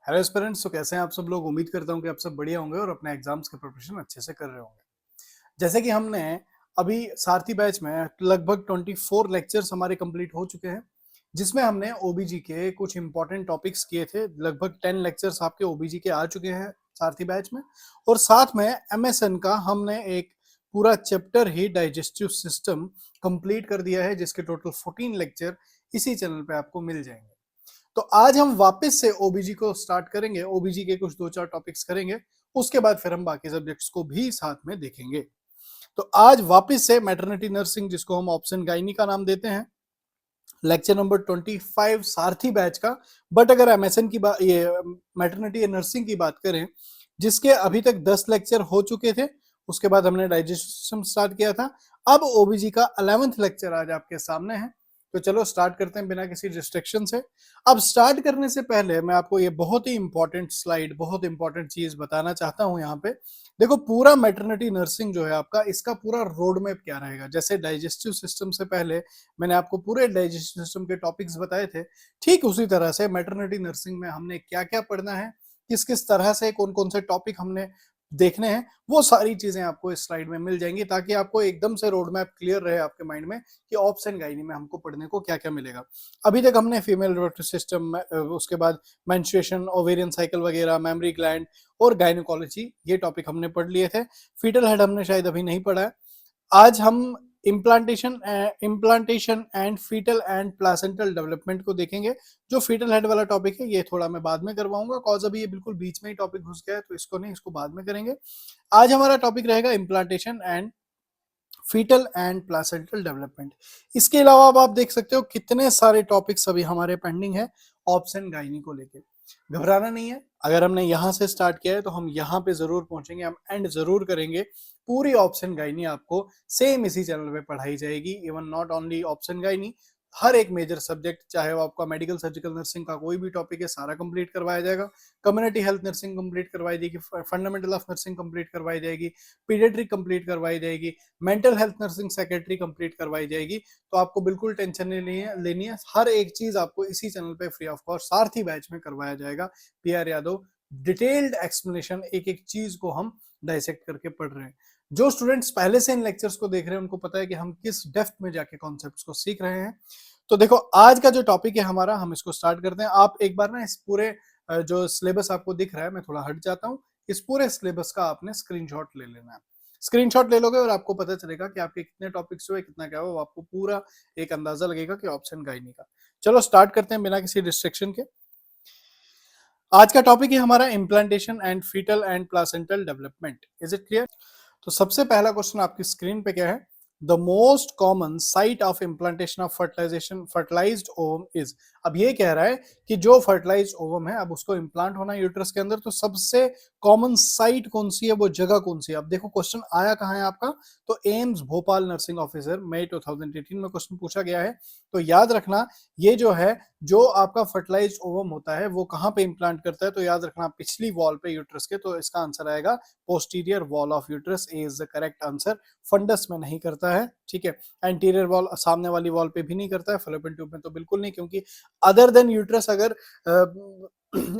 Hello aspirants. तो कैसे हैं आप सब लोग? उम्मीद करता हूं कि आप सब बढ़िया होंगे और अपने एग्जाम्स के प्रिपरेशन अच्छे से कर रहे होंगे। जैसे कि हमने अभी सारथी बैच में लगभग 24 लेक्चर्स हमारे कंप्लीट हो चुके हैं, जिसमें हमने ओबीजी के कुछ इंपॉर्टेंट टॉपिक्स किए थे। लगभग 10 लेक्चर्स आपके ओबीजी के आ चुके हैं सारथी बैच में, और साथ में एमएसएन का हमने एक पूरा चैप्टर ही डाइजेस्टिव सिस्टम कंप्लीट कर दिया है, जिसके टोटल 14 लेक्चर इसी चैनल पे आपको मिल जाएंगे। तो आज हम वापस से ओबीजी को स्टार्ट करेंगे, ओबीजी के कुछ दो चार टॉपिक्स करेंगे, उसके बाद फिर हम बाकी सब्जेक्ट्स को भी साथ में देखेंगे। तो आज वापस से मैटरनिटी नर्सिंग, जिसको हम ऑप्शन गायनी का नाम देते हैं, लेक्चर नंबर 25 सारथी बैच का। बट अगर एमएसएन की बात, ये मैटरनिटी नर्सिंग की बात करें, जिसके अभी तक 10 लेक्चर हो चुके थे, उसके बाद हमने डाइजेशन स्टार्ट किया था। अब ओबीजी का 11th लेक्चर आज आपके सामने है। तो चलो स्टार्ट करते हैं बिना किसी डिस्ट्रैक्शन से। अब स्टार्ट करने से पहले मैं आपको ये बहुत ही इंपॉर्टेंट स्लाइड, बहुत इंपॉर्टेंट चीज बताना चाहता हूं। यहाँ पे देखो, पूरा मैटरनिटी नर्सिंग जो है आपका, इसका पूरा रोड मैप क्या रहेगा। जैसे डाइजेस्टिव सिस्टम से पहले मैंने आपको पूरे डाइजेस्टिव सिस्टम के टॉपिक्स बताए थे, ठीक उसी तरह से मैटरनिटी नर्सिंग में हमने क्या क्या पढ़ना है, किस किस तरह से कौन कौन से टॉपिक हमने देखने हैं, वो सारी चीजें आपको इस स्लाइड में मिल जाएंगी, ताकि आपको एकदम से रोड मैप क्लियर रहे आपके माइंड में कि ऑप्स एंड गाइनी में हमको पढ़ने को क्या क्या मिलेगा। अभी तक हमने फीमेल रिप्रोडक्टिव सिस्टम, उसके बाद मेंस्ट्रुएशन, ओवेरियन साइकिल वगैरह, मेमोरी ग्लैंड और गायनोकोलॉजी, ये टॉपिक हमने पढ़ लिए थे। फीटल हेड हमने शायद अभी नहीं पढ़ा है। आज हम implantation and foetal and placental development को देखेंगे। जो फीटल हेड वाला टॉपिक है, ये थोड़ा मैं बाद में करवाऊंगा, कॉज अभी ये बिल्कुल बीच में ही टॉपिक घुस गया है, तो इसको नहीं, इसको बाद में करेंगे। आज हमारा टॉपिक रहेगा implantation and foetal and placental development. इसके अलावा अब आप देख सकते हो कितने सारे टॉपिक्स अभी हमारे पेंडिंग है ऑप्शन गाइनी को लेके। घबराना नहीं है, अगर हमने यहाँ से स्टार्ट किया है तो हम यहाँ पे जरूर पहुंचेंगे, हम एंड जरूर करेंगे। पूरी ऑप्शन गाइनी आपको सेम इसी चैनल पे पढ़ाई जाएगी। Even not only option gynae, हर एक मेजर सब्जेक्ट, चाहे वो आपका मेडिकल सर्जिकल नर्सिंग का कोई भी टॉपिक है, सारा कंप्लीट करवाया जाएगा। कम्युनिटी हेल्थ नर्सिंग कंप्लीट करवाई जाएगी, फंडामेंटल ऑफ नर्सिंग कंप्लीट करवाई जाएगी, पीडियाट्रिक कंप्लीट करवाई जाएगी, mental health nursing secretary complete करवाई जाएगी। तो आपको बिल्कुल टेंशन नहीं लेनी है, हर एक चीज आपको इसी चैनल पे free of cost Sarathi batch में करवाया जाएगा। पीआर यादव डिटेल्ड एक्सप्लेनेशन, एक एक चीज को हम डाइसेक्ट करके पढ़ रहे हैं। जो स्टूडेंट्स पहले से इन लेक्चर्स को देख रहे हैं, उनको पता है कि हम किस डेप्थ में जाके कॉन्सेप्ट्स को सीख रहे हैं। तो देखो, आज का जो टॉपिक है हमारा, हम इसको स्टार्ट करते हैं। आप एक बार ना इस पूरे जो सिलेबस आपको दिख रहा है, मैं थोड़ा हट जाता हूँ, इस पूरे सिलेबस का आपने स्क्रीनशॉट ले लेना है। स्क्रीनशॉट ले लोगे और आपको पता चलेगा कि आपके कितने टॉपिक्स हुए, कितना क्या हुआ, आपको पूरा एक अंदाजा लगेगा कि ऑप्शन गाइनी का। चलो स्टार्ट करते हैं बिना किसी डिस्ट्रक्शन के। आज का टॉपिक है हमारा implantation and foetal and placental development. Is it clear? तो सबसे पहला क्वेश्चन आपकी स्क्रीन पे क्या है? The most common site of implantation of fertilised ovum is. अब ये कह रहा है कि जो फर्टिलाइज्ड ओवम है, अब उसको इम्प्लांट होना है यूट्रस के अंदर, तो सबसे कॉमन साइट कौन सी है, वो जगह कौन सी है। अब देखो क्वेश्चन आया कहाँ है आपका, तो एम्स भोपाल नर्सिंग ऑफिसर, मई 2018 में क्वेश्चन पूछा गया है। तो याद रखना, ये जो है, जो आपका फर्टिलाइज्ड ओवम होता है, वो कहाँ पे इम्प्लांट करता है, तो याद रखना पिछली वॉल पे यूट्रस के। तो इसका आंसर आएगा posterior wall of uterus is the correct answer. Fundus में नहीं करता है, ठीक है। एंटीरियर वॉल, सामने वाली वॉल पे भी नहीं करता है, फैलोपियन ट्यूब में तो बिल्कुल नहीं, क्योंकि अदर देन यूट्रस अगर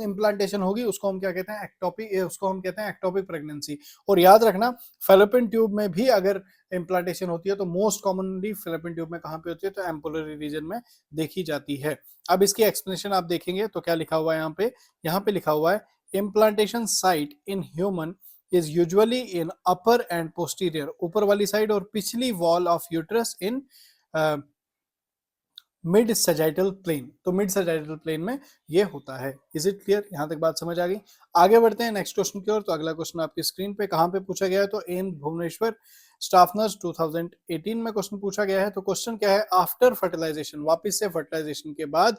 इम्प्लांटेशन होगी, उसको हम क्या कहते हैं, एक्टोपिक, उसको हम कहते हैं एक्टोपिक प्रेगनेंसी। और याद रखना, फैलोपियन ट्यूब में भी अगर इम्प्लांटेशन होती है, तो मोस्ट कॉमनली फैलोपियन ट्यूब में कहाँ पे होती है, तो एम्पुलरी रीजन में देखी जाती है। अब इसकी एक्सप्लेनेशन आप देखेंगे तो क्या लिखा हुआ है यहाँ पे लिखा हुआ है, implantation site in human is usually in upper and posterior, ऊपर वाली साइड और पिछली wall of uterus in mid sagittal plane. तो मिड सजाइटल प्लेन में ये होता है। Is it clear? यहां तक बात समझ आ गई? आगे बढ़ते हैं नेक्स्ट क्वेश्चन की ओर। तो अगला क्वेश्चन आपकी स्क्रीन पे कहां पे पूछा गया है, तो एम्स भुवनेश्वर स्टाफ नर्स 2018 में क्वेश्चन पूछा गया है। तो क्वेश्चन क्या है, आफ्टर फर्टिलाइजेशन, वापिस से फर्टिलाइजेशन के बाद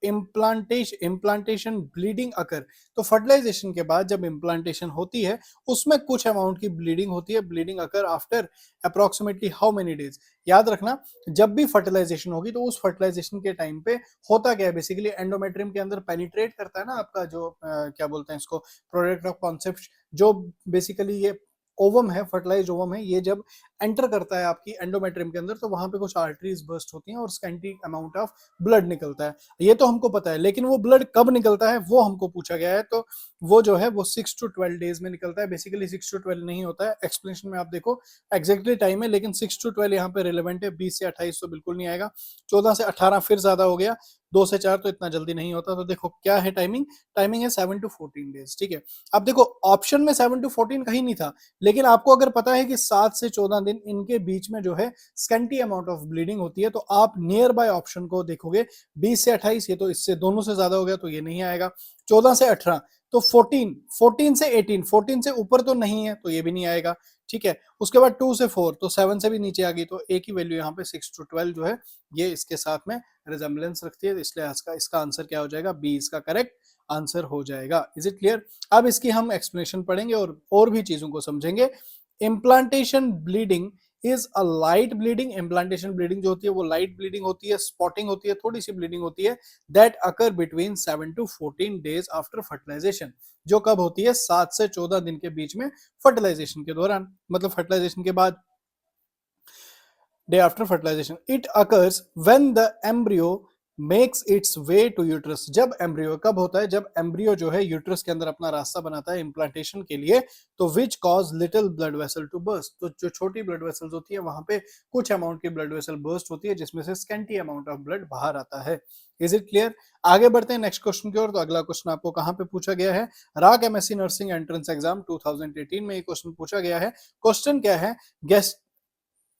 इम्प्लांटेशन ब्लीडिंग अकर। तो फर्टिलाइजेशन के बाद जब इम्प्लांटेशन होती है, उसमें कुछ अमाउंट की ब्लीडिंग होती है। Bleeding occur after approximately how many days. याद रखना, जब भी फर्टिलाइजेशन होगी, तो उस फर्टिलाइजेशन के टाइम पे होता क्या है, बेसिकली एंडोमेट्रियम के अंदर पेनिट्रेट करता है ना आपका जो क्या बोलते हैं इसको, प्रोडक्ट ऑफ कॉन्सेप्ट, जो बेसिकली ये ओवम है, फर्टिलाइज्ड ओवम है, ये जब एंटर करता है आपकी एंडोमेट्रियम के अंदर, तो वहां पे कुछ आर्टरीज बर्स्ट होती हैं और स्कैंटी अमाउंट ऑफ ब्लड निकलता है। ये तो हमको पता है, लेकिन वो ब्लड कब निकलता है वो हमको पूछा गया है। तो वो जो है वो 6 to 12 डेज में निकलता है। बेसिकली 6 to 12 नहीं होता है, एक्सप्लेनेशन में आप देखो एग्जैक्टली टाइम है, लेकिन 6 to 12 यहाँ पे रिलेवेंट है। 20 से 28 तो बिल्कुल नहीं आएगा, 14 से 18 फिर ज्यादा हो गया, 2 से 4 तो इतना जल्दी नहीं होता। तो देखो क्या है टाइमिंग, टाइमिंग है 7 to 14 डेज। ठीक है, अब देखो ऑप्शन में 7 to 14 कहीं नहीं था, लेकिन आपको अगर पता है कि 7 से 14 दिन इनके बीच में जो है स्कैंटी अमाउंट ऑफ ब्लीडिंग होती है, तो आप नियर बाय ऑप्शन को देखोगे। 20 से 28 ये तो इससे दोनों से ज्यादा हो गया, तो ये नहीं आएगा। 14 से 18 तो 14, 14 से 18, 14 से ऊपर तो नहीं है, तो ये भी नहीं आएगा। ठीक है, उसके बाद 2 से 4 तो 7 से भी नीचे आ गई, तो एक ही वैल्यू यहाँ पे 6 to 12 जो है ये इसके साथ में रिजेम्बलेंस रखती है, इसलिए इसका आंसर क्या हो जाएगा, बी इसका करेक्ट आंसर हो जाएगा। Is it clear? अब इसकी हम एक्सप्लेनेशन पढ़ेंगे और भी चीजों को समझेंगे। Implantation bleeding is a light bleeding. Implantation bleeding जो होती है वो लाइट ब्लीडिंग होती है, स्पॉटिंग होती है, थोड़ी सी ब्लीडिंग होती है, that occur between 7 to 14 days after fertilisation. जो कब होती है, 7 से 14 दिन के बीच में, फर्टिलाइजेशन के दौरान, मतलब फर्टिलाइजेशन के बाद, day after fertilization. It occurs when the embryo makes its way to uterus. जब एम्ब्रियो कब होता है, जब एम्ब्रियो जो है यूट्रस के अंदर अपना रास्ता बनाता है इम्प्लांटेशन के लिए, तो which cause little blood vessel to burst. तो जो छोटी ब्लड वेसल्स होती है वहां पे कुछ अमाउंट की ब्लड वेसल बर्स्ट होती है, जिसमें से स्कैंटी अमाउंट ऑफ ब्लड बाहर आता है। Is it clear? आगे बढ़ते हैं नेक्स्ट क्वेश्चन की ओर। तो अगला क्वेश्चन आपको कहां पे पूछा गया है, rock MSc nursing entrance exam 2018 में ये क्वेश्चन पूछा गया है। क्वेश्चन क्या है, gest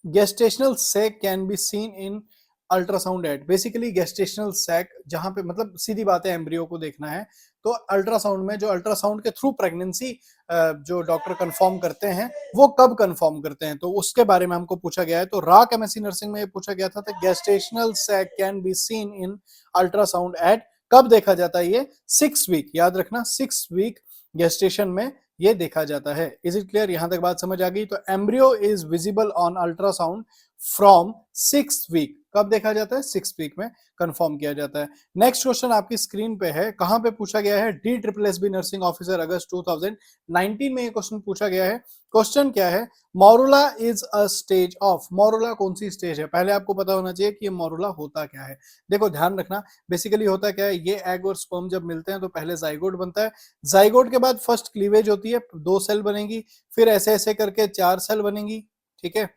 gestational sac can be seen in ultrasound at. Basically gestational sac जहां पे, मतलब सीधी बात है एम्ब्रियो को देखना है, तो अल्ट्रासाउंड में, जो अल्ट्रासाउंड के थ्रू प्रेगनेंसी जो डॉक्टर कंफर्म करते हैं, वो कब कंफर्म करते हैं, तो उसके बारे में हमको पूछा गया है। तो राक एमएससी नर्सिंग में पूछा गया था, gestational sac can be seen in ultrasound at, कब देखा जाता है ये, 6 वीक, याद रखना 6 वीक गेस्टेशन में ये देखा जाता है। Is it clear? यहां तक बात समझ आ गई? तो embryo is visible on ultrasound from 6 week, कब देखा जाता है, 6 वीक में कंफर्म किया जाता है। नेक्स्ट क्वेश्चन आपकी स्क्रीन पे है, कहां पे पूछा गया है, D triple S B nursing officer अगस्त 2019 में ये क्वेश्चन पूछा गया है। क्वेश्चन क्या है, morula is a stage of. Morula कौन सी स्टेज है, पहले आपको पता होना चाहिए कि ये मोरुला होता क्या है। देखो ध्यान रखना, बेसिकली होता क्या है, ये एग और स्पर्म जब मिलते हैं तो पहले जाइगोट बनता है, जाइगोट के बाद फर्स्ट क्लीवेज होती है, 2 सेल बनेंगी, फिर ऐसे ऐसे करके 4 सेल बनेंगी। ठीक है,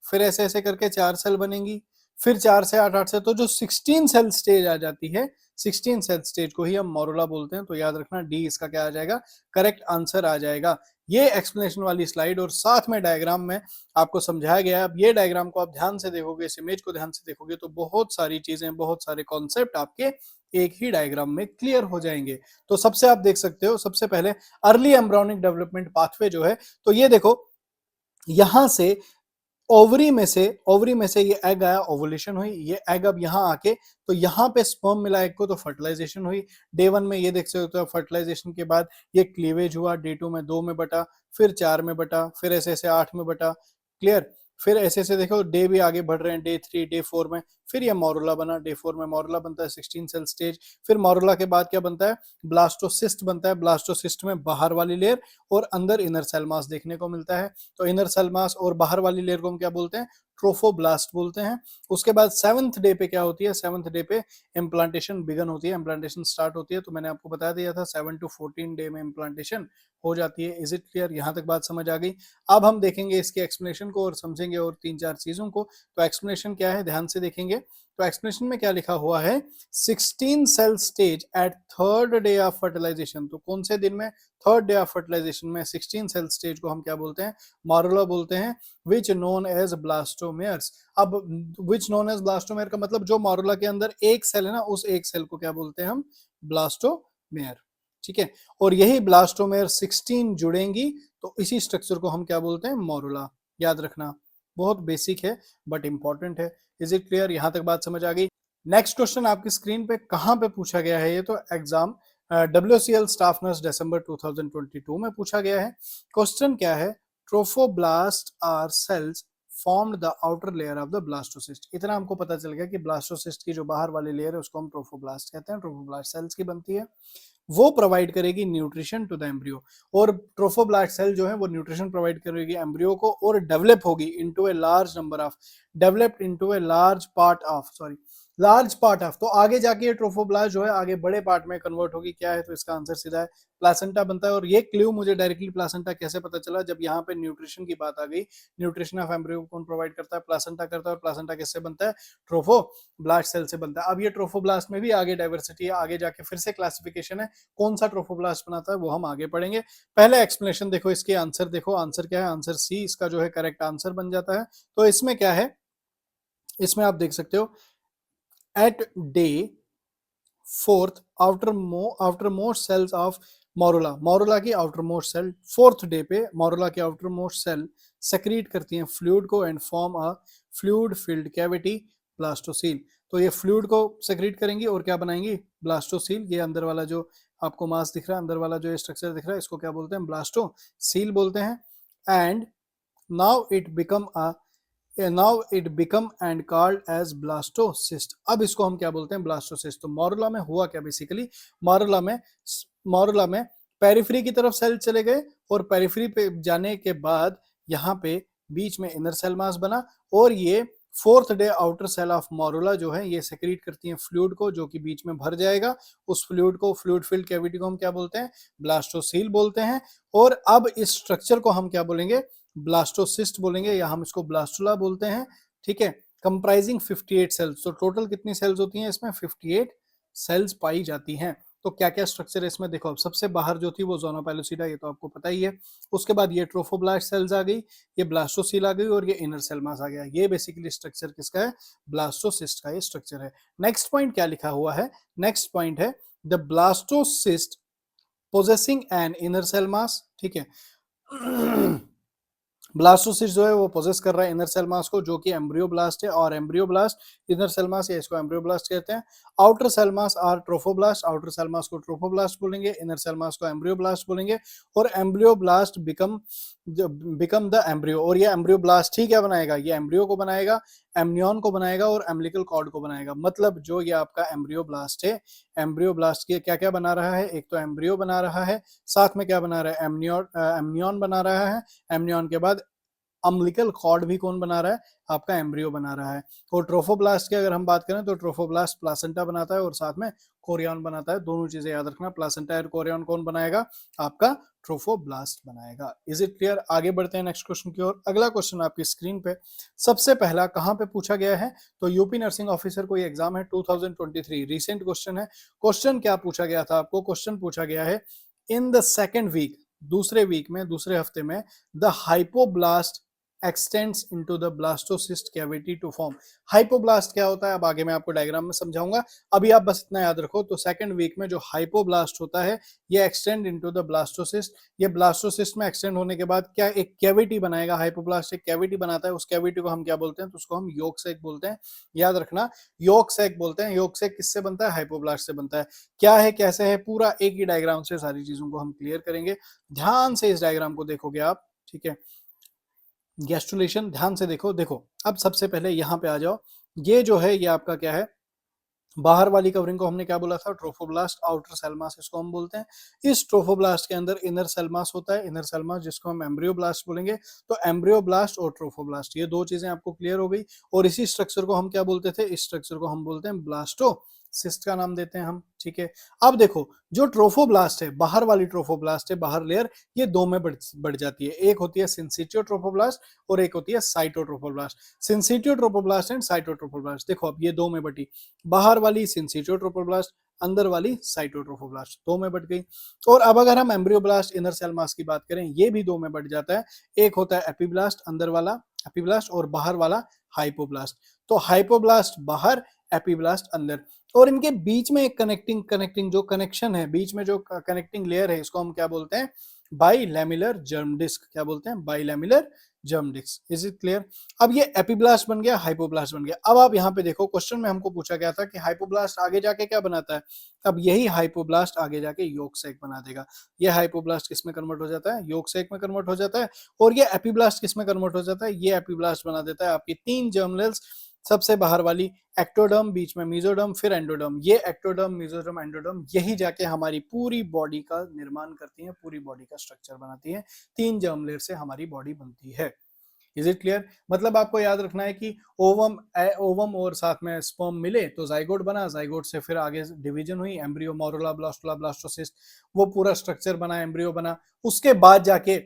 फिर ऐसे ऐसे करके 4 सेल बनेंगी, फिर 4 से 8, 8 से, तो जो 16 सेल स्टेज आ जाती है, 16 सेल स्टेज को ही हम मोरुला बोलते हैं। तो याद रखना डी इसका क्या आ जाएगा, करेक्ट आंसर आ जाएगा। ये एक्सप्लेनेशन वाली स्लाइड और साथ में डायग्राम में आपको समझाया गया है। अब ये डायग्राम को आप ध्यान से देखोगे, इस इमेज को ध्यान से देखोगे, तो बहुत सारी चीजें, बहुत सारे कॉन्सेप्ट आपके एक ही डायग्राम में क्लियर हो जाएंगे। तो सबसे आप देख सकते हो, सबसे पहले अर्ली एम्ब्रियोनिक डेवलपमेंट पाथवे जो है, तो ये देखो यहां से ओवरी में से ये एग आया, ओवुलेशन हुई, ये एग अब यहाँ आके, तो यहाँ पे स्पर्म मिला एग को, तो फर्टिलाइजेशन हुई। डे 1 में ये देख सकते हो, फर्टिलाइजेशन के बाद ये क्लीवेज हुआ, डे 2 में 2 में बटा, फिर 4 में बटा, फिर ऐसे ऐसे 8 में बटा। क्लियर? फिर ऐसे ऐसे देखो डे भी आगे बढ़ रहे हैं, डे 3, डे 4 में फिर ये मोरुला बना, डे 4 में मोरुला बनता है, 16 सेल स्टेज। फिर मोरुला के बाद क्या बनता है, ब्लास्टोसिस्ट बनता है। ब्लास्टोसिस्ट में बाहर वाली लेयर और अंदर इनर सेल मास देखने को मिलता है। तो इनर सेल मास और बाहर वाली लेयर को हम क्या बोलते हैं, ट्रोफोब्लास्ट बोलते हैं। उसके बाद 7th डे पे क्या होती है, 7th डे पे इम्प्लांटेशन बिगन होती है, इम्प्लांटेशन स्टार्ट होती है। तो मैंने आपको बता दिया था 7 to 14 डे में इम्प्लांटेशन हो जाती है। Is it clear? यहां तक बात समझ आ गई? अब हम देखेंगे इसके एक्सप्लेनेशन को और समझेंगे और 3-4 चीजों को। तो एक्सप्लेनेशन क्या है, ध्यान से देखेंगे। तो एक्सप्लेनेशन में क्या लिखा हुआ है, 16 cell stage at 3rd day of fertilisation. तो कौन से दिन में, 3rd डे ऑफ फर्टिलाइजेशन में 16 सेल स्टेज को हम क्या बोलते हैं, मोरुला बोलते हैं, विच नोन एज ब्लास्टोमेयर्स। अब विच नोन एज ब्लास्टोमेयर का मतलब जो मोरुला के अंदर एक सेल है ना, उस एक सेल को क्या बोलते हैं हम, ब्लास्टोमेयर। ठीक है, और यही ब्लास्टोमेयर 16 जुड़ेंगी, तो इसी स्ट्रक्चर को हम क्या बोलते हैं, मोरुला। याद रखना, बहुत बेसिक है बट इंपॉर्टेंट है। Is it clear? यहां तक बात समझ आ गई? नेक्स्ट क्वेश्चन आपकी स्क्रीन पे कहां पे पूछा गया है, ये तो एग्जाम WCL स्टाफ नर्स दिसंबर 2022 में पूछा गया है। क्वेश्चन क्या है, trophoblast are cells formed the outer layer of the blastocyst. इतना हमको पता चल गया कि ब्लास्टोसिस्ट की जो बाहर वाली लेयर है उसको हम ट्रोफोब्लास्ट कहते हैं, ट्रोफोब्लास्ट सेल्स की बनती है। वो प्रोवाइड करेगी न्यूट्रिशन टू द एम्ब्रियो, और ट्रोफोब्लास्ट सेल जो है वो न्यूट्रिशन प्रोवाइड करेगी एम्ब्रियो को, और डेवलप होगी into a large number of, developed into a large part of, sorry large part of, तो आगे जाके ये ट्रोफोब्लास्ट जो है आगे बड़े पार्ट में कन्वर्ट होगी। क्या है, तो इसका आंसर सीधा है प्लासेंटा बनता है। और ये क्ल्यू मुझे डायरेक्टली प्लासेंटा कैसे पता चला, जब यहाँ पे न्यूट्रिशन की बात आ गई, न्यूट्रिशन ऑफ एम्ब्रियो कौन प्रोवाइड करता है, प्लासेंटा करता है, और प्लासेंटा किससे बनता है, ट्रोफोब्लास्ट सेल से बनता है। अब ये ट्रोफोब्लास्ट में भी आगे डाइवर्सिटी है, आगे जाके फिर से क्लासिफिकेशन है, कौन सा ट्रोफोब्लास्ट बनाता है वो हम आगे पढ़ेंगे। पहले एक्सप्लेनेशन देखो, इसके आंसर देखो, आंसर क्या है, आंसर सी इसका जो है करेक्ट आंसर बन जाता है। तो इसमें क्या है, इसमें आप देख सकते हो at day fourth outermost cells of morula की आउटरमोस्ट सेल फोर्थ डे पे मोरुला की आउटरमोस्ट सेल सेक्रीट करती हैं फ्लूइड को and form a fluid filled cavity blastocoel. तो ये फ्लूइड को सेक्रीट करेंगी और क्या बनाएंगी, ब्लास्टोसील। ये अंदर वाला जो आपको मास दिख रहा है, अंदर वाला जो स्ट्रक्चर दिख रहा है, इसको क्या बोलते हैं, ब्लास्टोसील बोलते हैं। And now it become and called as blastocyst. अब इसको हम क्या बोलते हैं, ब्लास्टोसिस्ट। तो मोरुला में हुआ क्या, बेसिकली मोरुला में पेरिफेरी की तरफ सेल चले गए, और पेरिफेरी पे जाने के बाद यहाँ पे बीच में इनर सेल मास बना, और ये fourth day outer cell of morula जो है ये सेक्रीट करती हैं फ्लूइड को, जो कि बीच में भर जाएगा। उस फ्लूइड को, फ्लूइड फिल्ड कैविटी को हम क्या बोलते हैं, ब्लास्टोसील बोलते हैं। और अब इस स्ट्रक्चर को हम क्या बोलेंगे, ब्लास्टोसिस्ट बोलेंगे, या हम इसको ब्लास्टुला बोलते हैं। ठीक है, कंप्राइजिंग 58 सेल्स। तो टोटल कितनी सेल्स होती हैं इसमें, 58 सेल्स पाई जाती हैं। तो क्या क्या स्ट्रक्चर है इसमें देखो, अब सबसे बाहर जो थी वो ज़ोना पेलोसिडा, ये तो आपको पता ही है। उसके बाद ये ट्रोफोब्लास्ट सेल्स आ गई, ये ब्लास्टोसील आ गई, और ये इनर सेल मास आ गया। ये बेसिकली स्ट्रक्चर किसका है, ब्लास्टोसिस्ट का ये स्ट्रक्चर है। नेक्स्ट पॉइंट क्या लिखा हुआ है, नेक्स्ट पॉइंट है the blastocyst possessing an inner cell mass. ठीक है ब्लास्टोसिस्ट जो है वो पोजेस कर रहा है इनर सेल मास को, जो कि एम्ब्रियोब्लास्ट है, और एम्ब्रियोब्लास्ट इनर सेल मास है, इसको एम्ब्रियोब्लास्ट कहते हैं। Outer cell mass are trophoblast, outer cell mass को ट्रोफोब्लास्ट बोलेंगे, इनर सेल मास को एम्ब्रियोब्लास्ट बोलेंगे। और एम्ब्रियोब्लास्ट बिकम द एम्ब्रियो, और ये एम्ब्रियोब्लास्ट ही क्या बनाएगा, ये एम्ब्रियो को बनाएगा, एमनियन को बनाएगा, और एम्बिलिकल कॉर्ड को बनाएगा। मतलब जो ये आपका एम्ब्रियोब्लास्ट है, एम्ब्रियोब्लास्ट के क्या क्या बना रहा है, एक तो एम्ब्रियो बना रहा है, साथ में क्या बना रहा है, एमनियन बना रहा है, एमनियन के बाद अम्बिलिकल कॉर्ड भी कौन बना रहा है, आपका एम्ब्रियो बना रहा है। और ट्रोफोब्लास्ट की अगर हम बात करें तो ट्रोफोब्लास्ट प्लासेंटा बनाता है और साथ में कोरियन बनाता है। दोनों चीजें याद रखना, प्लासेंटा और कोरियन कौन बनाएगा, आपका ट्रोफोब्लास्ट बनाएगा। Is it clear? आगे बढ़ते हैं नेक्स्ट क्वेश्चन की ओर। अगला क्वेश्चन आपकी स्क्रीन पे सबसे पहला कहां पे पूछा गया है, तो यूपी नर्सिंग ऑफिसर कोई एग्जाम है 2023, रिसेंट क्वेश्चन है। क्वेश्चन क्या पूछा गया था आपको, क्वेश्चन पूछा गया है इन द सेकेंड वीक, दूसरे वीक में, दूसरे हफ्ते में, the hypoblast extends into the blastocyst cavity to form. Hypoblast क्या होता है, अब आगे मैं आपको डायग्राम में समझाऊंगा, अभी आप बस इतना याद रखो। तो सेकंड वीक में जो हाइपोब्लास्ट होता है ये एक्सटेंड इनटू द ब्लास्टोसिस्ट, ये ब्लास्टोसिस्ट में एक्सटेंड होने के बाद क्या एक कैविटी बनाएगा, हाइपोब्लास्ट एक कैविटी बनाता है, उस कैविटी को हम क्या बोलते हैं, तो उसको हम योक सैक बोलते हैं। याद रखना, योक सैक बोलते हैं। योक सैक किससे बनता है, हाइपोब्लास्ट से बनता है। क्या है, कैसे है, पूरा एक ही डायग्राम से सारी चीजों को हम क्लियर करेंगे। ध्यान से इस डायग्राम को देखोगे आप, ठीक है, गैस्ट्रुलेशन ध्यान से देखो। देखो अब सबसे पहले यहाँ पे आ जाओ, ये जो है ये आपका क्या है, बाहर वाली कवरिंग को हमने क्या बोला था, ट्रोफोब्लास्ट, आउटर सेल मास इसको हम बोलते हैं। इस ट्रोफोब्लास्ट के अंदर इनर सेल मास होता है, इनर सेल मास जिसको हम एम्ब्रियोब्लास्ट बोलेंगे। तो एम्ब्रियोब्लास्ट और ट्रोफोब्लास्ट ये दो चीजें आपको क्लियर हो गई। और इसी स्ट्रक्चर को हम क्या बोलते थे, इस स्ट्रक्चर को हम बोलते हैं ब्लास्टोसिस्ट का नाम देते हैं हम। ठीक है, अब देखो जो ट्रोफोब्लास्ट है, बाहर वाली ट्रोफोब्लास्ट है, बाहर लेयर, ये दो में बढ़ जाती है। एक होती है सिंसिटियो ट्रोफोब्लास्ट और एक होती है साइटोट्रोफोब्लास्ट। सिंसिटियो ट्रोफोब्लास्ट एंड साइटोट्रोफोब्लास्ट, देखो अब ये दो में बटी, बाहर वाली सिंसिटियो ट्रोफोब्लास्ट, अंदर वाली साइटोट्रोफोब्लास्ट, दो में बढ़ गई। और अब अगर हम एम्ब्रियोब्लास्ट इनर सेल मास की बात करें, ये भी दो में बढ़ जाता है। एक होता है एपिब्लास्ट, अंदर वाला एपिब्लास्ट, और बाहर वाला हाइपोब्लास्ट। तो हाइपोब्लास्ट बाहर, एपिब्लास्ट अंदर, और इनके बीच में एक कनेक्टिंग जो कनेक्शन है, बीच में जो कनेक्टिंग लेयर है, इसको हम क्या बोलते हैं, बाइलैमिलर जर्म डिस्क। क्या बोलते हैं, bilaminar germ disc. Is it clear? अब ये एपिब्लास्ट बन गया, हाइपोब्लास्ट बन गया। अब आप यहाँ पे देखो, क्वेश्चन में हमको पूछा गया था कि हाइपोब्लास्ट आगे जाके क्या बनाता है, अब यही हाइपोब्लास्ट आगे जाके योक सैक बना देगा। ये हाइपोब्लास्ट किस में कन्वर्ट हो जाता है, योक सैक में कन्वर्ट हो जाता है। और ये एपिब्लास्ट किस में कन्वर्ट हो जाता है, ये एपिब्लास्ट बना देता है आपकी 3 जर्मिनल्स सबसे बाहर वाली एक्टोडर्म, बीच में मेसोडर्म, फिर एंडोडर्म। ये एक्टोडर्म, मेसोडर्म, एंडोडर्म यही जाके हमारी पूरी बॉडी का निर्माण करती है, पूरी बॉडी का स्ट्रक्चर बनाती है। 3 जर्म लेयर से हमारी बॉडी बनती है। Is it clear? मतलब आपको याद रखना है कि ओवम ओवम और साथ में स्पर्म मिले तो जाइगोट बना, जाइगोट से फिर आगे डिवीजन हुई, एम्ब्रियो, मोरुला, ब्लास्टुला, ब्लास्टोसिस्ट, वो पूरा स्ट्रक्चर बना, एम्ब्रियो बना। उसके बाद जाके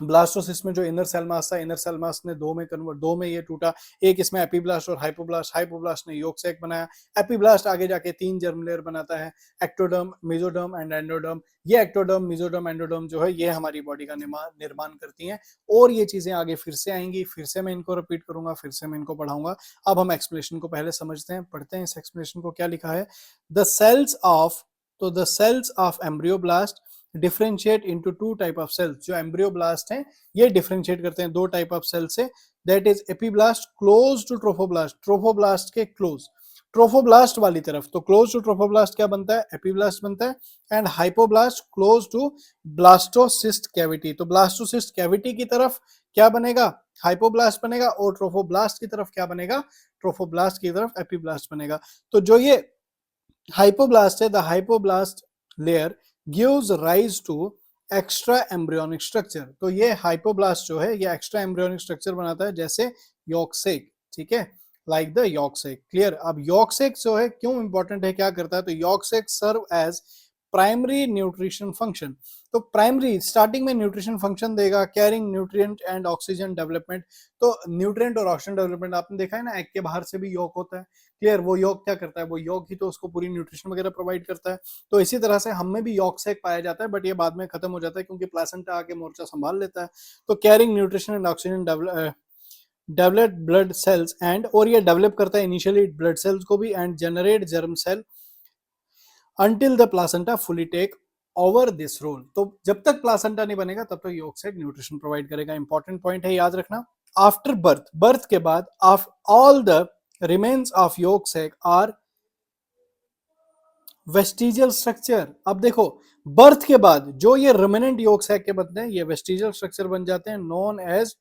ब्लास्टोसिस्ट में जो इनर सेल मास था, इनर सेल मास ने दो में ये टूटा, एक इसमें एपीब्लास्ट और हाइपोब्लास्ट, हाइपोब्लास्ट ने यॉर्क सैक बनाया, एपीब्लास्ट आगे जाके 3 जर्म लेयर बनाता है, एक्टोडर्म, मेसोडर्म एंड एंडोडर्म। ये एक्टोडर्म, मेसोडर्म, एंडोडर्म जो है ये हमारी बॉडी का निर्माण करती हैं, और ये चीजें आगे फिर से आएंगी, फिर से मैं इनको रिपीट करूंगा, फिर से मैं इनको पढ़ाऊंगा। अब हम एक्सप्लेनेशन को पहले समझते हैं, पढ़ते हैं इस एक्सप्लेनेशन को। क्या लिखा है? द सेल्स ऑफ, तो the cells of embryoblast differentiate into 2 type of cells. जो एम्ब्रियोब्लास्ट हैं ये डिफरेंशिएट करते हैं 2 टाइप ऑफ सेल से, that is epiblast close to trophoblast, trophoblast के क्लोज, ट्रोफोब्लास्ट वाली तरफ। तो क्लोज टू ट्रोफोब्लास्ट क्या बनता है? एपीब्लास्ट बनता है। And hypoblast close to blastocyst cavity, तो ब्लास्टोसिस्ट कैविटी की तरफ क्या बनेगा? हाइपोब्लास्ट बनेगा, और ट्रोफोब्लास्ट की तरफ क्या बनेगा? ट्रोफोब्लास्ट की तरफ एपीब्लास्ट बनेगा। तो जो ये हाइपोब्लास्ट है, the hypoblast layer gives rise to extra embryonic structure. तो ये हाइपोब्लास्ट जो है ये एक्स्ट्रा एम्ब्रियोनिक स्ट्रक्चर बनाता है, जैसे यॉर्क सैक, ठीक है, like the yolk sac. Clear? अब यॉर्क सैक जो है क्यों इंपॉर्टेंट है, क्या करता है? तो yolk sac serve as primary nutrition function. तो प्राइमरी स्टार्टिंग में न्यूट्रिशन फंक्शन देगा, carrying nutrient and oxygen development. तो न्यूट्रिएंट और ऑक्सीजन डेवलपमेंट आपने देखा है ना, एग के बाहर से भी यॉर्क होता है। क्लियर? वो यॉर्क क्या करता है? वो यॉर्क ही तो उसको पूरी न्यूट्रिशन वगैरह प्रोवाइड करता है। तो इसी तरह से हम में भी यॉर्क सैक पाया जाता है, बट ये बाद में खत्म हो जाता है क्योंकि प्लेसेंटा आके मोर्चा संभाल लेता है। तो carrying nutrition and oxygen develop blood cells and, और ये डेवलप करता है इनिशियली ब्लड सेल्स को भी, and generate germ cell until the placenta fully take over this role। तो जब तक प्लासेंटा नहीं बनेगा तब तक यॉर्क सैक न्यूट्रिशन प्रोवाइड करेगा। इंपॉर्टेंट पॉइंट है, याद रखना। आफ्टर बर्थ, बर्थ के बाद of all the remains of yolk sac are vestigial structure. अब देखो, बर्थ के बाद जो ये रिमेनेंट यॉर्क सैक के बनते हैं ये वेस्टिजियल स्ट्रक्चर बन जाते हैं, नोन एज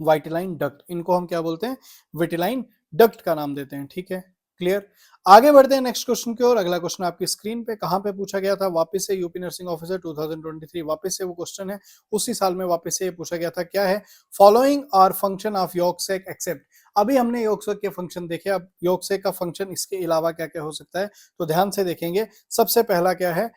वाइटिलाइन डक्ट। इनको हम क्या बोलते हैं? विटिलाइन डक्ट का नाम देते हैं, ठीक है। क्लियर? आगे बढ़ते हैं नेक्स्ट क्वेश्चन की ओर। अगला क्वेश्चन आपकी स्क्रीन पे, कहां पे पूछा गया था? वापस से यूपी नर्सिंग ऑफिसर 2023, वापस से वो क्वेश्चन है, उसी साल में वापस से ये पूछा गया था। क्या है? Following are function of yolk sac except. अभी हमने यॉर्क सैक के फंक्शन देखे, अब यॉर्क सैक का फंक्शन इसके अलावा क्या क्या हो सकता है, तो ध्यान से देखेंगे। सबसे पहला क्या है?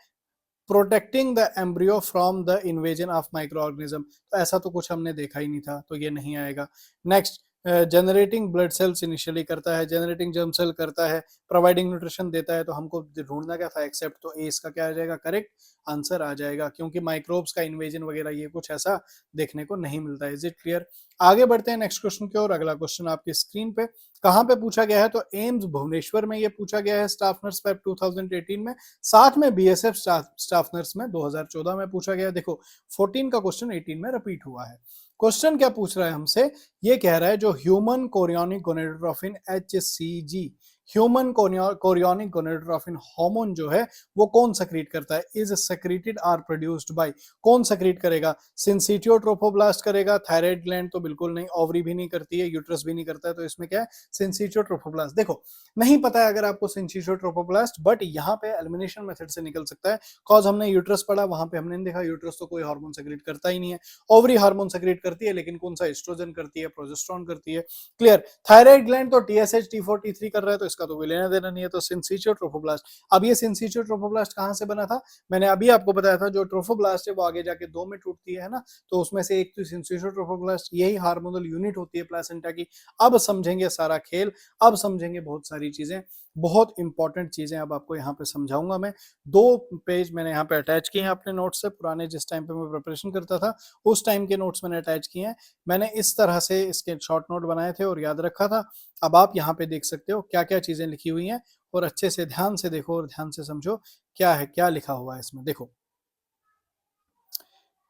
Protecting the embryo from the invasion of micro organism. तो ऐसा तो कुछ हमने देखा ही नहीं था, तो ये नहीं आएगा। Next, generating blood cells initially करता है, जनरेटिंग जर्म सेल करता है, प्रोवाइडिंग न्यूट्रिशन देता है। तो हमको ढूंढना क्या था? एक्सेप्ट। तो ए इसका क्या आ जाएगा? करेक्ट आंसर आ जाएगा, क्योंकि माइक्रोब्स का इन्वेजन वगैरह ये कुछ ऐसा देखने को नहीं मिलता है। Is it clear? आगे बढ़ते हैं नेक्स्ट क्वेश्चन की ओर। अगला क्वेश्चन आपकी स्क्रीन पे, कहां पे पूछा गया है? तो एम्स भुवनेश्वर में ये पूछा गया है, स्टाफ नर्स पैप 2018 में, साथ में बीएसएफ स्टाफ नर्स में 2014 में पूछा गया। देखो 14 का क्वेश्चन 18 में रिपीट हुआ है। क्वेश्चन क्या पूछ रहा है हमसे? ये कह रहा है जो human chorionic gonadotrophin HCG, human chorionic gonadotrophin hormone जो है वो कौन सेक्रेट करता है? Is secreted or produced by, कौन सेक्रेट करेगा? सिंसिटियो ट्रोफोब्लास्ट करेगा, थायराइड ग्लैंड तो बिल्कुल नहीं, ओवरी भी नहीं करती है, यूट्रस भी नहीं करता है, तो इसमें क्या है? सिंसिटियो ट्रोफोब्लास्ट। देखो नहीं पता है अगर आपको सिंसिटियो ट्रोफोब्लास्ट, बट यहाँ पे एलिमिनेशन मेथड से निकल सकता है, कॉज हमने यूट्रस पढ़ा, वहां पे हमने नहीं देखा यूट्रस तो कोई हार्मोन सेक्रेट करता ही नहीं है। ओवरी हार्मोन सेक्रेट करती है, लेकिन कौन सा? एस्ट्रोजन करती है, प्रोजेस्टेरोन करती है। क्लियर? थायराइड ग्लैंड तो TSH T4 T3 कर रहा है, तो इसका तो कोई लेना देना नहीं है, तो सिंसिटियो ट्रोफोब्लास्ट। अब ये सिंसिटियो ट्रोफोब्लास्ट कहां से बना था? मैंने अभी आपको बताया था, जो ट्रोफोब्लास्ट है वो आगे जाके 2 में टूटती है ना, तो उसमें से एक तो सिंसिटियो ट्रोफोब्लास्ट, यही हार्मोनल यूनिट होती है प्लेसेंटा की। अब समझेंगे सारा खेल, अब समझेंगे बहुत सारी चीजें, बहुत इंपॉर्टेंट चीजें अब आपको यहाँ पे समझाऊंगा मैं। 2 पेज मैंने यहाँ पे अटैच किए हैं अपने नोट्स से, पुराने जिस टाइम पे मैं प्रिपरेशन करता था उस टाइम के नोट्स मैंने अटैच किए हैं। मैंने इस तरह से इसके शॉर्ट नोट बनाए थे और याद रखा था। अब आप यहाँ पे देख सकते हो क्या क्या चीजें लिखी हुई हैं, और अच्छे से ध्यान से देखो और ध्यान से समझो क्या है, क्या लिखा हुआ है इसमें। देखो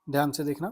ध्यान से देखना।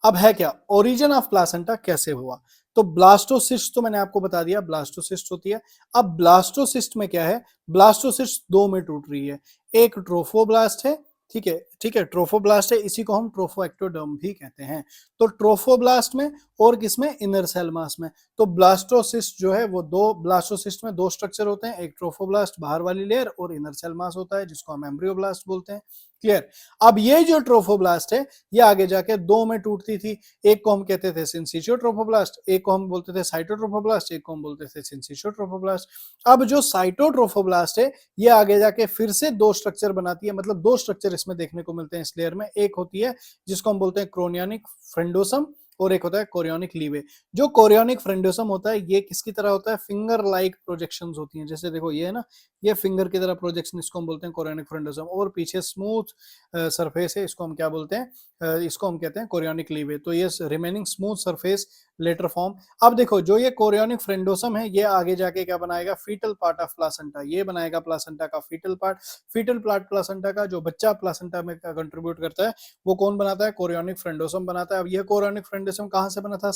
अब है क्या? ओरिजिन ऑफ प्लासेंटा कैसे हुआ? तो ब्लास्टोसिस्ट तो मैंने आपको बता दिया, ब्लास्टोसिस्ट होती है। अब ब्लास्टोसिस्ट में क्या है? ब्लास्टोसिस्ट 2 में टूट रही है, एक ट्रोफोब्लास्ट है, ठीक है, ठीक है, ट्रोफोब्लास्ट है, इसी को हम ट्रोफोएक्टोडर्म भी कहते हैं। तो ट्रोफोब्लास्ट में और किसमें, इनर सेल मास में। तो ब्लास्टोसिस्ट जो है वो दो, ब्लास्टोसिस्ट में दो स्ट्रक्चर होते हैं, एक ट्रोफोब्लास्ट बाहर वाली लेयर और इनर सेल मास होता है जिसको हम एम्ब्रियोब्लास्ट बोलते हैं। क्लियर। अब ये जो ट्रोफोब्लास्ट है ये आगे जाके दो में टूटती थी, एक को हम कहते थे सिंसिशियो ट्रोफोब्लास्ट, एक को हम बोलते थे साइटोट्रोफोब्लास्ट, एक को हम बोलते थे सिंसिशियो ट्रोफोब्लास्ट। अब जो साइटोट्रोफोब्लास्ट है ये आगे जाके फिर से दो स्ट्रक्चर बनाती है, मतलब दो स्ट्रक्चर इसमें देखने को मिलते हैं इस लेयर में। एक होती है जिसको हम बोलते हैं क्रोनियनिक फ्रेंडोसम और एक होता है कोरियोनिक लीवे। जो कोरियोनिक फ्रेंडोसम होता है ये किसकी तरह होता है, फिंगर लाइक प्रोजेक्शंस होती हैं, जैसे देखो ये है ना, ये फिंगर की तरह प्रोजेक्शन, इसको हम बोलते हैं कोरियोनिक फ्रेंडोसम। और पीछे स्मूथ सरफेस है, इसको हम क्या बोलते हैं, इसको हम कहते हैं कोरियोनिक लीवे। तो ये remaining smooth surface later form. अब देखो जो ये कोरियोनिक फ्रेंडोसम है ये आगे जाके क्या बनाएगा, फीटल पार्ट ऑफ प्लासेंटा, ये बनाएगा प्लासेंटा का fetal part. Fetal part placenta का, जो बच्चा प्लासेंटा में कंट्रीब्यूट करता है वो कौन बनाता है, कोरियोनिक फ्रेंडोसम बनाता है। अब ये कोरियोनिक फ्रेंडोसम कहां से बना था,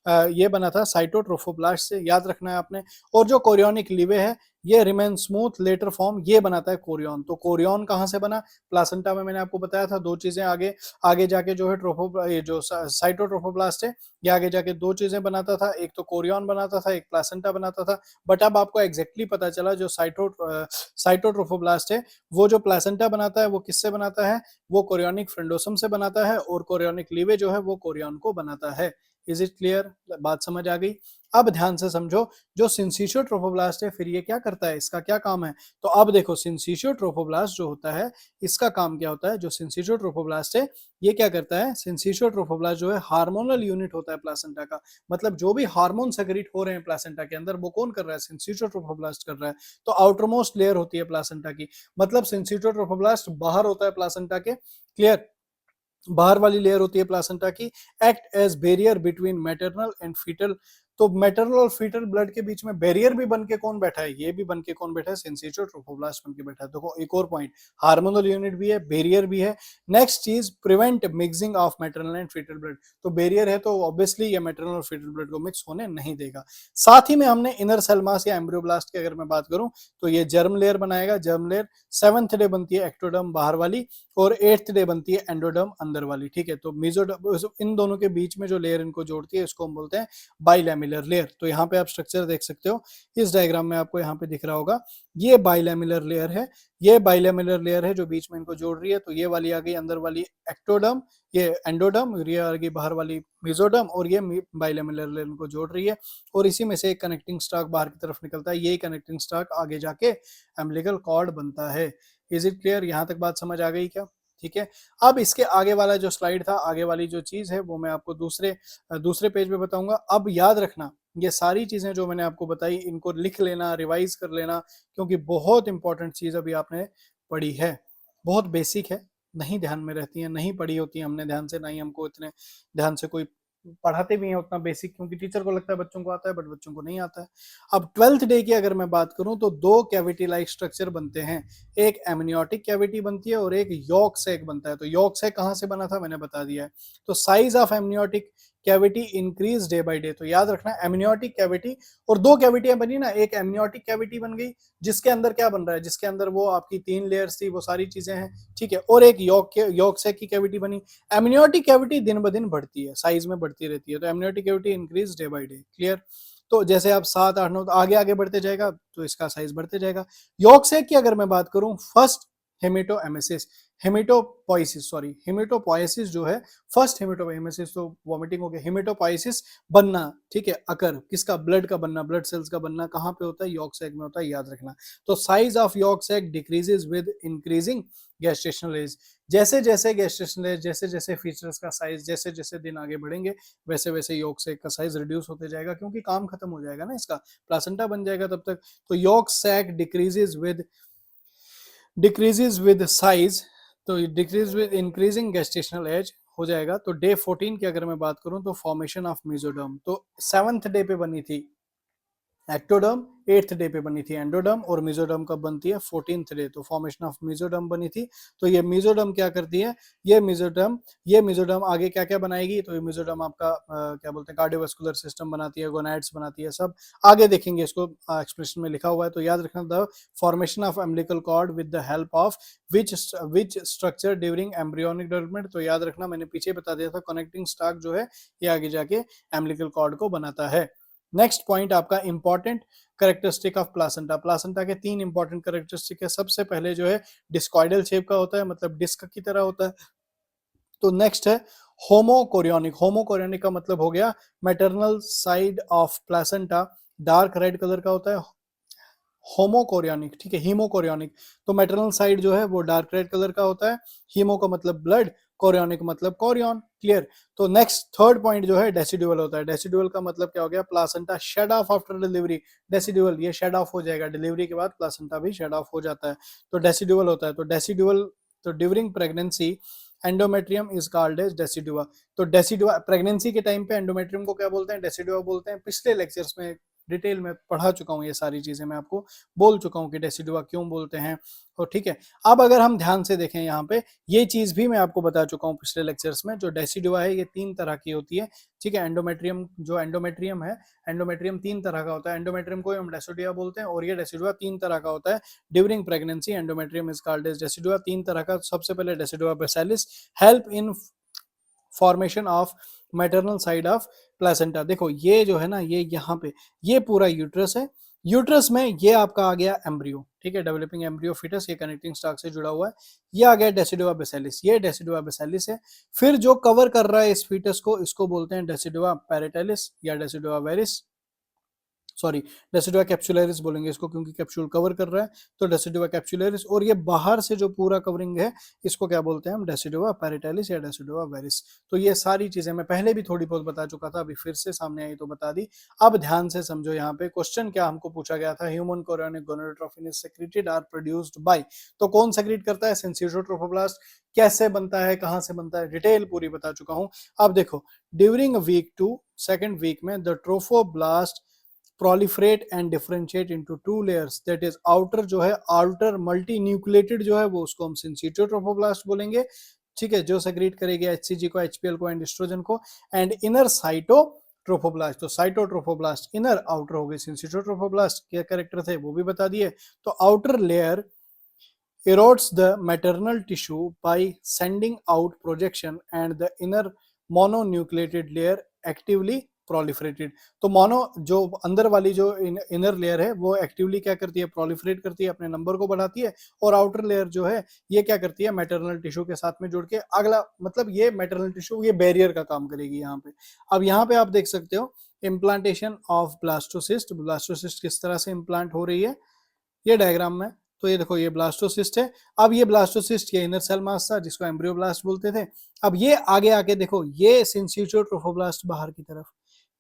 ये बना था साइटोट्रोफोब्लास्ट से, याद रखना है आपने। और जो कोरियोनिक लीवे है ये रिमेन स्मूथ लेटर फॉर्म, ये बनाता है कोरियन। तो कोरियन कहां से बना, प्लासेंटा में मैंने आपको बताया था दो चीजें, आगे आगे जाके जो है ये जो साइटोट्रोफोब्लास्ट है ये आगे जाके दो चीजें बनाता था, एक तो कोरियन बनाता था, एक प्लासेंटा बनाता था। बट अब आपको एग्जैक्टली पता चला जो साइटोट्रोफोब्लास्ट है वो जो प्लासेंटा बनाता है वो किससे बनाता है, वो कोरियोनिक फ्रेंडोसम से बनाता है, और कोरियोनिक लीवे जो है वो कोरियन को बनाता है। इज इट क्लियर, बात समझ आ गई। अब ध्यान से समझो, जो सिंसिशियो ट्रोफोब्लास्ट है फिर ये क्या करता है, इसका क्या काम है। तो अब देखो सिंसिशियो ट्रोफोब्लास्ट जो होता है इसका काम क्या होता है, जो सिंसिशियो ट्रोफोब्लास्ट है ये क्या करता है, सिंसिशियो ट्रोफोब्लास्ट जो है हार्मोनल यूनिट होता है प्लासेंटा का, मतलब जो भी हार्मोन सेक्रेट हो रहे हैं प्लासेंटा के अंदर वो कौन कर रहा है, सिंसिशियो ट्रोफोब्लास्ट कर रहा है। तो आउटरमोस्ट लेयर होती है प्लासेंटा की, मतलब सिंसिशियो ट्रोफोब्लास्ट बाहर होता है प्लासेंटा के। क्लियर, बाहर वाली लेयर होती है प्लासेंटा की, act as barrier between maternal and fetal. तो मैटरनल और फीटल ब्लड के बीच में बैरियर भी बन के कौन बैठा है, ये भी बन के कौन बैठा है, सिंसिशियो ट्रोफोब्लास्ट बन के बैठा है। देखो एक और पॉइंट, हार्मोनल यूनिट भी है, बैरियर भी है। नेक्स्ट चीज, prevent mixing of maternal and fetal blood. तो बैरियर है तो ऑब्वियसली ये मैटरनल और फीटल ब्लड को मिक्स होने नहीं देगा। साथ ही में हमने इनर सेल मास या एम्ब्रियोब्लास्ट की अगर मैं बात करूं तो ये जर्म लेयर बनाएगा, जर्म लेयर 7th डे बनती है एक्टोडर्म बाहर वाली, और 8th डे बनती है एंडोडर्म अंदर वाली। ठीक है, तो मेसोडर्म, इन दोनों के बीच में जो लेयर इनको जोड़ती है इसको हम बोलते हैं बाइलैमिलर लेयर। तो यहाँ पे आप स्ट्रक्चर देख सकते हो, इस डायग्राम में आपको यहाँ पे दिख रहा होगा, ये बाइलैमिलर लेयर है, ये बाइलैमिलर लेयर है जो बीच में इनको जोड़ रही है। तो ये वाली आ गई अंदर वाली एक्टोडर्म, ये एंडोडर्म, ये आ गई बाहर वाली मेसोडर्म, और ये बाइलैमिलर लेयर इनको जोड़ रही है। और इसी में से एक कनेक्टिंग स्टॉक बाहर की तरफ निकलता है, यही कनेक्टिंग स्टॉक आगे जाके अम्बिलिकल कॉर्ड बनता है। इज इट क्लियर, यहाँ तक बात समझ आ गई क्या। ठीक है, अब इसके आगे वाला जो स्लाइड था, आगे वाली जो चीज है वो मैं आपको दूसरे पेज पे बताऊंगा। अब याद रखना ये सारी चीजें जो मैंने आपको बताई इनको लिख लेना, रिवाइज कर लेना, क्योंकि बहुत इंपॉर्टेंट चीज अभी आपने पढ़ी है, बहुत बेसिक है, नहीं ध्यान में रहती है, नहीं पढ़ी होती है हमने ध्यान से, नहीं हमको इतने ध्यान से कोई पढ़ाते भी हैं उतना बेसिक, क्योंकि टीचर को लगता है बच्चों को आता है बट बच्चों को नहीं आता है। अब 12th डे की अगर मैं बात करूं तो दो कैविटी लाइक स्ट्रक्चर बनते हैं, एक एमनियोटिक कैविटी बनती है और एक यॉर्क सैक बनता है। तो यॉर्क सैक कहां से बना था मैंने बता दिया है। तो size of amniotic cavity increase day by day. तो याद रखना एमनियोटिक कैविटी, और दो कैविटियां बनी ना, एक एमनियोटिक कैविटी बन गई जिसके अंदर क्या बन रहा है, जिसके अंदर वो आपकी 3 लेयर्स थी वो सारी चीजें हैं। ठीक है, और एक यॉर्क सैक की कैविटी बनी। एमनियोटिक कैविटी दिन ब दिन बढ़ती है, साइज में बढ़ती रहती है, तो amniotic cavity increase day by day. Clear, तो जैसे आप 7 8 9 आगे आगे बढ़ते जाएगा तो इसका साइज बढ़ते जाएगा। यॉर्क सैक की अगर मैं बात करूं, फर्स्ट हेमेटोएमेसिस, हेमेटोपोइसिस, सॉरी हेमेटोपोइसिस जो है, फर्स्ट हेमेटोएमेसिस तो वॉमिटिंग हो गया, हेमेटोपोइसिस बनना, ठीक है, अकर किसका, ब्लड का बनना, ब्लड सेल्स का बनना कहां पे होता है, यॉर्क सैक में होता है, याद रखना। तो size of yolk sac decreases with increasing gestational age. जैसे जैसे गेस्टेशनल एज, जैसे जैसे फीचर्स का साइज, जैसे जैसे दिन आगे बढ़ेंगे वैसे वैसे यॉर्क सैक का साइज रिड्यूस होते जाएगा, क्योंकि काम खत्म हो जाएगा ना इसका, प्लासेंटा बन जाएगा तब तक। तो yolk sac decreases with size, तो decrease with increasing gestational age हो जाएगा। तो डे 14 की अगर मैं बात करूं तो फॉर्मेशन ऑफ मेसोडर्म, तो 7th डे पे बनी थी एक्टोडर्म, 8th डे पे बनी थी एंडोडर्म, और मेसोडर्म कब बनती है 14th डे, तो फॉर्मेशन ऑफ मेसोडर्म बनी थी। तो ये मेसोडर्म क्या करती है, ये मेसोडर्म आगे क्या क्या बनाएगी, तो ये मेसोडर्म आपका क्या बोलते हैं कार्डियोवास्कुलर सिस्टम बनाती है, गोनाड्स बनाती है, सब आगे देखेंगे, इसको एक्सप्रेशन में लिखा हुआ है। तो याद रखना, the formation of umbilical cord with the help of which structure during embryonic development. तो याद रखना, मैंने पीछे बता दिया था, कनेक्टिंग स्टाक जो है ये आगे जाके एम्बिलिकल कॉर्ड को बनाता है। नेक्स्ट पॉइंट आपका important characteristic of placenta. Placenta के 3 इंपॉर्टेंट कैरेक्टरिस्टिक है। सबसे पहले जो है डिस्कॉइडल शेप का होता है, मतलब डिस्क की तरह होता है। तो नेक्स्ट है होमोकोरियोनिक। होमोकोरियोनिक का मतलब हो गया maternal side of placenta dark red colour का होता है। होमोकोरियोनिक, ठीक है, हीमोकोरियोनिक, तो मैटरनल साइड जो है वो डार्क रेड कलर का होता है। हीमो का मतलब ब्लड, कोरियोनिक मतलब कोरियन, क्लियर। तो नेक्स्ट थर्ड पॉइंट जो है डेसिडुअल होता है। डेसिडुअल का मतलब क्या हो गया, placenta shed off after delivery. Decidual ये शेड ऑफ हो जाएगा, डिलीवरी के बाद प्लासेंटा भी शेड ऑफ हो जाता है, तो डेसिडुअल होता है। तो डेसिडुअल, तो during pregnancy endometrium is called as decidua. तो डेसिडुआ प्रेगनेंसी के टाइम पे एंडोमेट्रियम को क्या बोलते हैं, डेसिडुआ बोलते हैं। पिछले लेक्चर्स में डिटेल में पढ़ा चुका हूँ, ये सारी चीजें मैं आपको बोल चुका हूँ कि डेसिडुआ क्यों बोलते हैं। तो ठीक है, अब अगर हम ध्यान से देखें यहाँ पे, ये चीज भी मैं आपको बता चुका हूँ पिछले लेक्चर्स में, जो डेसिडुआ है ये 3 तरह की होती है, ठीक है। एंडोमेट्रियम, जो एंडोमेट्रियम है, एंडोमेट्रियम 3 तरह का होता है। एंडोमेट्रियम को हम डेसिडुआ बोलते हैं, और ये डेसिडुआ 3 तरह का होता है। During pregnancy endometrium is called as decidua. 3 तरह का, सबसे पहले decidua basalis help in formation of maternal side of placenta. देखो ये जो है ना, ये यहाँ पे ये पूरा यूट्रस है। यूट्रस में ये आपका आ गया एम्ब्रियो, ठीक है, डेवलपिंग एम्ब्रियो फिटस, ये कनेक्टिंग स्टाक से जुड़ा हुआ है। ये आ गया डेसिडुआ बेसिलिस, ये डेसिडुआ बेसिलिस है। फिर जो कवर कर रहा है इस फीटस को, इसको बोलते हैं डेसिडुआ पैरेटालिस या decidua vera, sorry decidua capsularis बोलेंगे इसको, क्योंकि कैप्सूल कवर कर रहा है, तो डेसिडुआ कैप्सुलरिस। और ये बाहर से जो पूरा कवरिंग है, इसको क्या बोलते हैं हम, डेसिडुआ पैरेटालिस या डेसिडुआ वेरिस। तो ये सारी चीजें मैं पहले भी थोड़ी बहुत बता चुका था, अभी फिर से सामने आई तो बता दी। अब ध्यान से समझो, यहाँ पे क्वेश्चन क्या हमको पूछा गया था, human chorionic gonadotrophin is secreted or produced by. तो कौन सेक्रेट करता है, सिंसिटोट्रोफोब्लास्ट। कैसे बनता है, कहां से बनता है, डिटेल पूरी बता चुका हूं। अब देखो, ड्यूरिंग वीक 2 सेकेंड वीक में the trophoblast proliferate and differentiate into 2 layers, that is outer जो है outer multinucleated जो है वो उसको हम syncytiotrophoblaст बोलेंगे, ठीक है, जो सेक्रेट करेगी HCG को, HPL को एंड एस्ट्रोजन को, एंड इनर साइटोट्रोफोब्लास्ट। तो साइटोट्रोफोब्लास्ट इनर, आउटर हो गए सिंसिटोट्रोफोब्लास्ट। क्या कैरेक्टर थे वो भी बता दिए। तो outer layer erodes the maternal tissue by sending out projection, and the inner mononucleated layer actively proliferated। तो मोनो जो अंदर वाली जो इनर लेयर है वो एक्टिवली क्या करती है, प्रोलिफरेट करती है, अपने नंबर को बढ़ाती है। और आउटर लेयर जो है ये क्या करती है, मैटरनल टिश्यू के साथ में जुड़ के अगला, मतलब ये मैटरनल टिश्यू ये बैरियर का काम करेगी यहाँ पे। अब यहाँ पे आप देख सकते हो इम्प्लांटेशन ऑफ ब्लास्टोसिस्ट। ब्लास्टोसिस्ट किस तरह से इम्प्लांट हो रही है, ये डायग्राम में। तो ये देखो, ये ब्लास्टोसिस्ट है। अब ये ब्लास्टोसिस्ट ये इनर सेल मास था, जिसको एम्ब्रियोब्लास्ट बोलते थे। अब ये आगे आके देखो, ये सिंसिटोट्रोफोब्लास्ट बाहर की तरफ,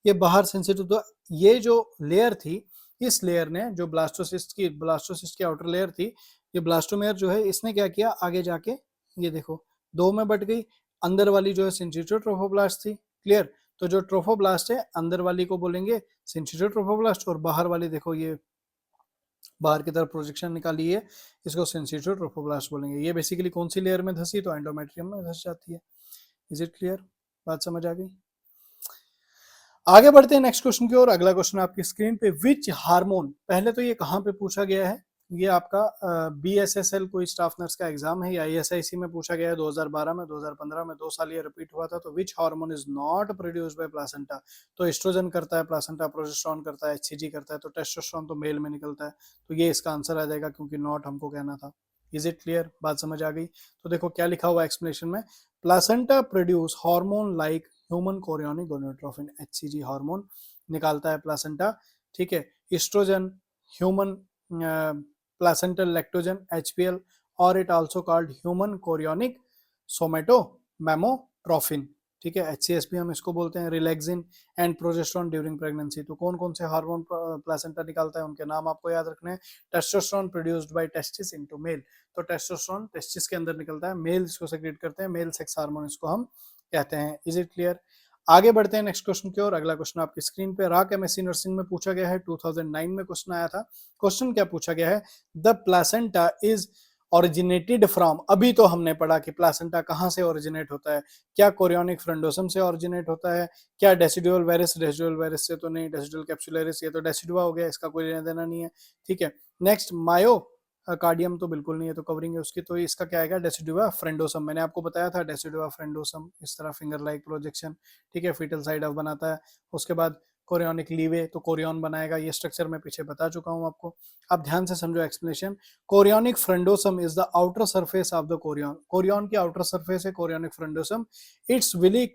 ये बाहर सेंसिटिव। तो ये जो लेयर थी, इस लेयर ने, जो ब्लास्टोसिस्ट की आउटर लेयर थी, ये ब्लास्टोमेयर जो है, इसने क्या किया, आगे जाके ये देखो 2 में बट गई। अंदर वाली जो है सिंसिटोट्रोफोब्लास्ट थी, क्लियर। तो जो ट्रोफोब्लास्ट है, अंदर वाली को बोलेंगे सिंसिटोट्रोफोब्लास्ट, और बाहर वाली देखो, ये बाहर की तरफ प्रोजेक्शन निकाली है, इसको सिंसिटोट्रोफोब्लास्ट बोलेंगे। ये बेसिकली कौन सी लेयर में धसी, तो एंडोमेट्रियम में धस जाती है। इज इट क्लियर, बात समझ आ गई। आगे बढ़ते हैं नेक्स्ट क्वेश्चन की ओर। अगला क्वेश्चन आपकी स्क्रीन पे, विच हार्मोन, पहले तो ये कहाँ पे पूछा गया है, ये आपका BSSL कोई स्टाफ नर्स का एग्जाम है, या ISIC में पूछा गया है 2012 में, 2015 में, 2 साल ये रिपीट हुआ था। तो which hormone is not produced by placenta. तो एस्ट्रोजन करता है प्लासेंटा, प्रोजेस्टेरोन करता है, HCG करता है, तो टेस्टोस्टेरोन तो मेल में निकलता है। तो ये इसका आंसर आ जाएगा, क्योंकि नॉट हमको कहना था। इज इट क्लियर, बात समझ आ गई। तो देखो क्या लिखा हुआ एक्सप्लेनेशन में, placenta produce hormone like human chorionic gonadotrophin, HCG hormone निकालता है प्लासेंटा, ठीक है। Oestrogen human placental lactogen HPL, और it also called human chorionic somatomammotrophin, ठीक है, HCS भी हम इसको बोलते हैं। Relaxin and progesterone during pregnancy. तो कौन कौन से हार्मोन प्लासेंटा निकालता है, उनके नाम आपको याद रखने हैं। Testosterone produced by testis into male. तो टेस्टोस्टेरोन टेस्टिस के अंदर निकलता है, मेल इसको सेक्रेट करते हैं, मेल सेक्स हार्मोन इसको हम कहते हैं। Is it clear. आगे बढ़ते हैं नेक्स्ट क्वेश्चन की ओर। अगला क्वेश्चन आपकी स्क्रीन पे राक एमएससी नर्सिंग में पूछा गया है, 2009 में क्वेश्चन आया था। क्वेश्चन क्या पूछा गया है, the placenta is originated from, अभी तो हमने पढ़ा कि प्लासेंटा कहां से ओरिजिनेट होता है, क्या कोरियोनिक फ्रेंडोसम से ओरिजिनेट होता है, क्या डेसिडुअल वायरस, डेसिडुअल वायरस से तो नहीं, डेसिडुअल कैप्सुलरिस ये तो डेसिडुआ हो गया, इसका कोई लेना देना नहीं है, ठीक है। नेक्स्ट मायो कार्डियम तो बिल्कुल नहीं है, तो कवरिंग है उसकी, तो इसका क्या आएगा, डेसिडुआ फ्रेंडोसम। मैंने आपको बताया था डेसिडुआ फ्रेंडोसम इस तरह फिंगर लाइक प्रोजेक्शन, ठीक है, फीटल साइड ऑफ बनाता है। उसके बाद कोरियोनिक लीवे तो कोरियन बनाएगा, ये स्ट्रक्चर मैं पीछे बता चुका हूं आपको। अब ध्यान से समझो explanation. Chorionic frondosum is the outer surface of the chorion, chorion की आउटर सरफेस है chorionic frondosum. Its villi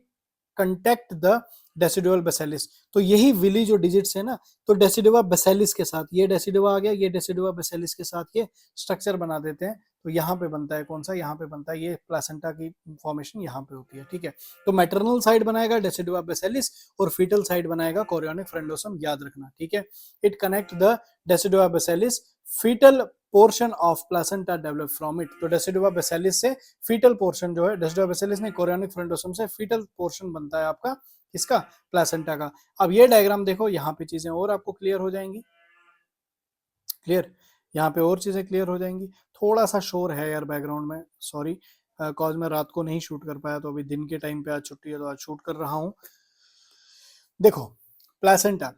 contact the decidual basalis, तो यही विली जो डिजिट्स है ना, तो डेसिडुआ बेसिलिस के साथ, ये डेसिडुआ आ गया, ये डेसिडुआ बेसिलिस के साथ ये स्ट्रक्चर बना देते हैं। तो यहाँ पे बनता है कौन सा, यहाँ पे बनता है ये प्लासेंटा की फॉर्मेशन यहाँ पे होती है, ठीक है। तो मैटरनल साइड बनाएगा डेसिडुआ बेसिलिस और फीटल साइड बनाएगा कोरियोनिक फ्रेंडोसम, याद रखना, ठीक है। It connect the decidua basalis, foetal portion of placenta develop from it, तो डेसिडुआ बेसिलिस से फीटल पोर्शन जो है, डेसिडुआ बेसिलिस नहीं, कोरियोनिक फ्रेंडोसम से फीटल पोर्शन बनता है आपका इसका प्लासेंटा का। अब ये डायग्राम देखो, यहाँ पे चीजें और आपको क्लियर हो जाएंगी, क्लियर, यहाँ पे और चीजें क्लियर हो जाएंगी। थोड़ा सा शोर है यार बैकग्राउंड में, सॉरी, कॉज मैं रात को नहीं शूट कर पाया, तो अभी दिन के टाइम पे आज छुट्टी है तो आज शूट कर रहा हूँ। देखो प्लासेंटा,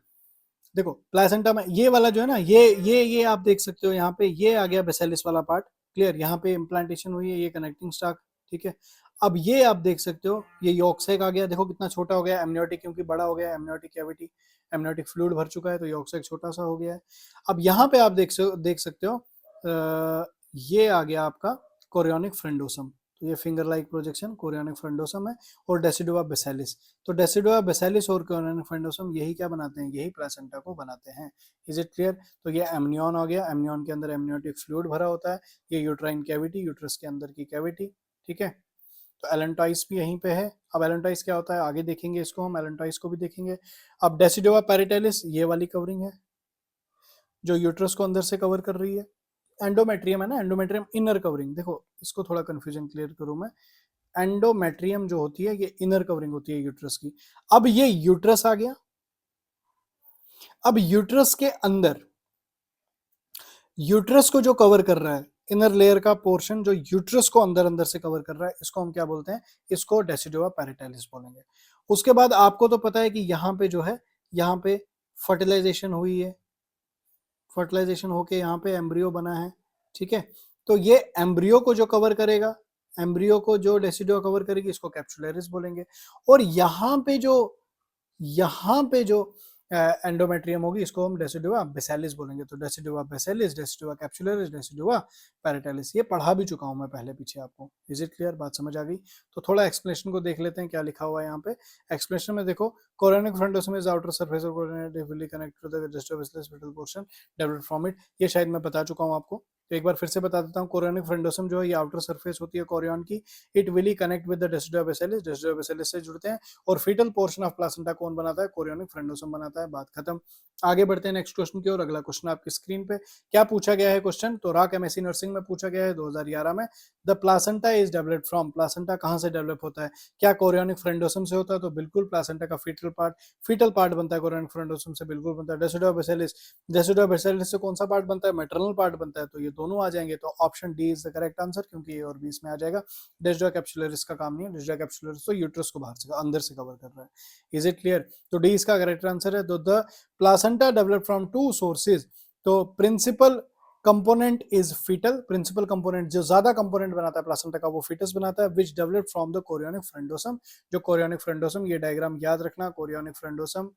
देखो प्लासेंटा में ये वाला जो है ना, ये आप देख सकते हो यहाँ पे, ये आ गया बेसिलिस वाला पार्ट, क्लियर, यहाँ पे इम्प्लांटेशन हुई है, ये कनेक्टिंग स्टाक, ठीक है। अब ये आप देख सकते हो, ये यॉर्क सैक आ गया, देखो कितना छोटा हो गया, एमनियोटिक क्योंकि बड़ा हो गया, एमनियोटिक कैविटी, एमनियोटिक फ्लूइड भर चुका है, तो यॉर्क सैक छोटा सा हो गया है। अब यहाँ पे आप देख सकते हो ये आ गया आपका कोरियोनिक फ्रेंडोसम, तो ये फिंगर लाइक प्रोजेक्शन कोरियोनिक फ्रेंडोसम है, और डेसिडुआ बेसिलिस, तो डेसिडुआ बेसिलिस और कोरियोनिक फ्रेंडोसम यही क्या बनाते हैं, यही प्लासेंटा को बनाते हैं। Is it clear. तो ये एमनियन हो गया, एमनियन के अंदर एमनियोटिक फ्लूइड भरा होता है, ये यूट्राइन कैविटी, यूट्रस के अंदर की कैविटी, ठीक है। तो एलेंटाइस भी यहीं पे है। अब एलेंटाइस क्या होता है आगे देखेंगे, इसको हम एलेंटाइस को भी देखेंगे। अब डेसिडुआ पैरेटाइलिस ये वाली कवरिंग है जो यूट्रस को अंदर से कवर कर रही है। एंडोमेट्रियम है ना, एंडोमेट्रियम इनर कवरिंग, देखो इसको थोड़ा कंफ्यूजन क्लियर करूं मैं, एंडोमेट्रियम जो होती है ये इनर कवरिंग होती है यूट्रस की। अब ये यूट्रस आ गया, अब यूट्रस के अंदर, यूट्रस को जो कवर कर रहा है, इनर लेयर का पोर्शन जो यूट्रस को अंदर अंदर से कवर कर रहा है, इसको हम क्या बोलते हैं, इसको डेसिडुआ पैरेटाइलिस बोलेंगे। उसके बाद आपको तो पता है कि यहाँ पे जो है, यहाँ पे फर्टिलाइजेशन हुई है, फर्टिलाइजेशन होके यहाँ पे एम्ब्रियो बना है, ठीक है। तो ये एम्ब्रियो को जो कवर करेगा, एम्ब्रियो को जो डेसिडुआ कवर करेगी, इसको कैप्सुलरिस बोलेंगे। और यहाँ पे जो एंडोमेट्रियम होगी, इसको हम डेसिडुआ बेसिलिस बोलेंगे। तो decidua basalis, decidua capsularis, decidua पैरेटाइलिस, ये पढ़ा भी चुका हूं मैं पहले पीछे आपको। इज इट क्लियर, बात समझ आ गई। तो थोड़ा एक्सप्लेनेशन को देख लेते हैं क्या लिखा हुआ है यहाँ पे। एक्सप्लेनेशन में देखो, chorionic frondosum is outer surface of chorionic connect to the decidua basalis foetal portion develop from it, ये शायद मैं बता चुका हूँ आपको, तो एक बार फिर से बता देता हूँ। कोरियोनिक फ्रेंडोसम जो है ये आउटर सरफेस होती है कोरियन की, it villi connect with the decidua basalis, decidua basalis से जुड़ते हैं, और फीटल पोर्शन ऑफ प्लासेंटा कौन बनाता है, कोरियोनिक फ्रेंडोसम बनाता है, बात खत्म। आगे बढ़ते हैं नेक्स्ट क्वेश्चन की ओर। अगला क्वेश्चन आपकी स्क्रीन पे क्या पूछा गया है क्वेश्चन, तो राक एमएससी नर्सिंग में पूछा गया है 2011 में। The placenta is developed from, placenta कहां से डेवलप होता है, क्या कोरियोनिक फ्रेंडोसम से होता है, तो बिल्कुल प्लासेंटा का फीटल पार्ट बनता है कोरियोनिक फ्रेंडोसम से, बिल्कुल बनता है। डेसिडुआ बेसिलिस, डेसिडुआ बेसिलिस से कौन सा पार्ट बनता है, मैटरनल पार्ट बनता है, तो ये दोनों आ जाएंगे, तो option D is the correct answer, क्योंकि ये और 20 में आ जाएगा। डेसिडुआ कैप्सुलरिस का काम नहीं है, डेसिडुआ कैप्सुलरिस तो यूट्रस को बाहर से अंदर से कवर कर रहा है। Is it clear. तो डी इसका करेक्ट आंसर है। तो the placenta develop from two sources, तो principal component is foetal, principal component जो ज्यादा कंपोनेंट बनाता है प्लासेंटा का वो फीटस बनाता है, which develop from the chorionic frondosum, जो कोरियोनिक फ्रेंडोसम, ये डायग्राम याद रखना, कोरियोनिक फ्रेंडोसम,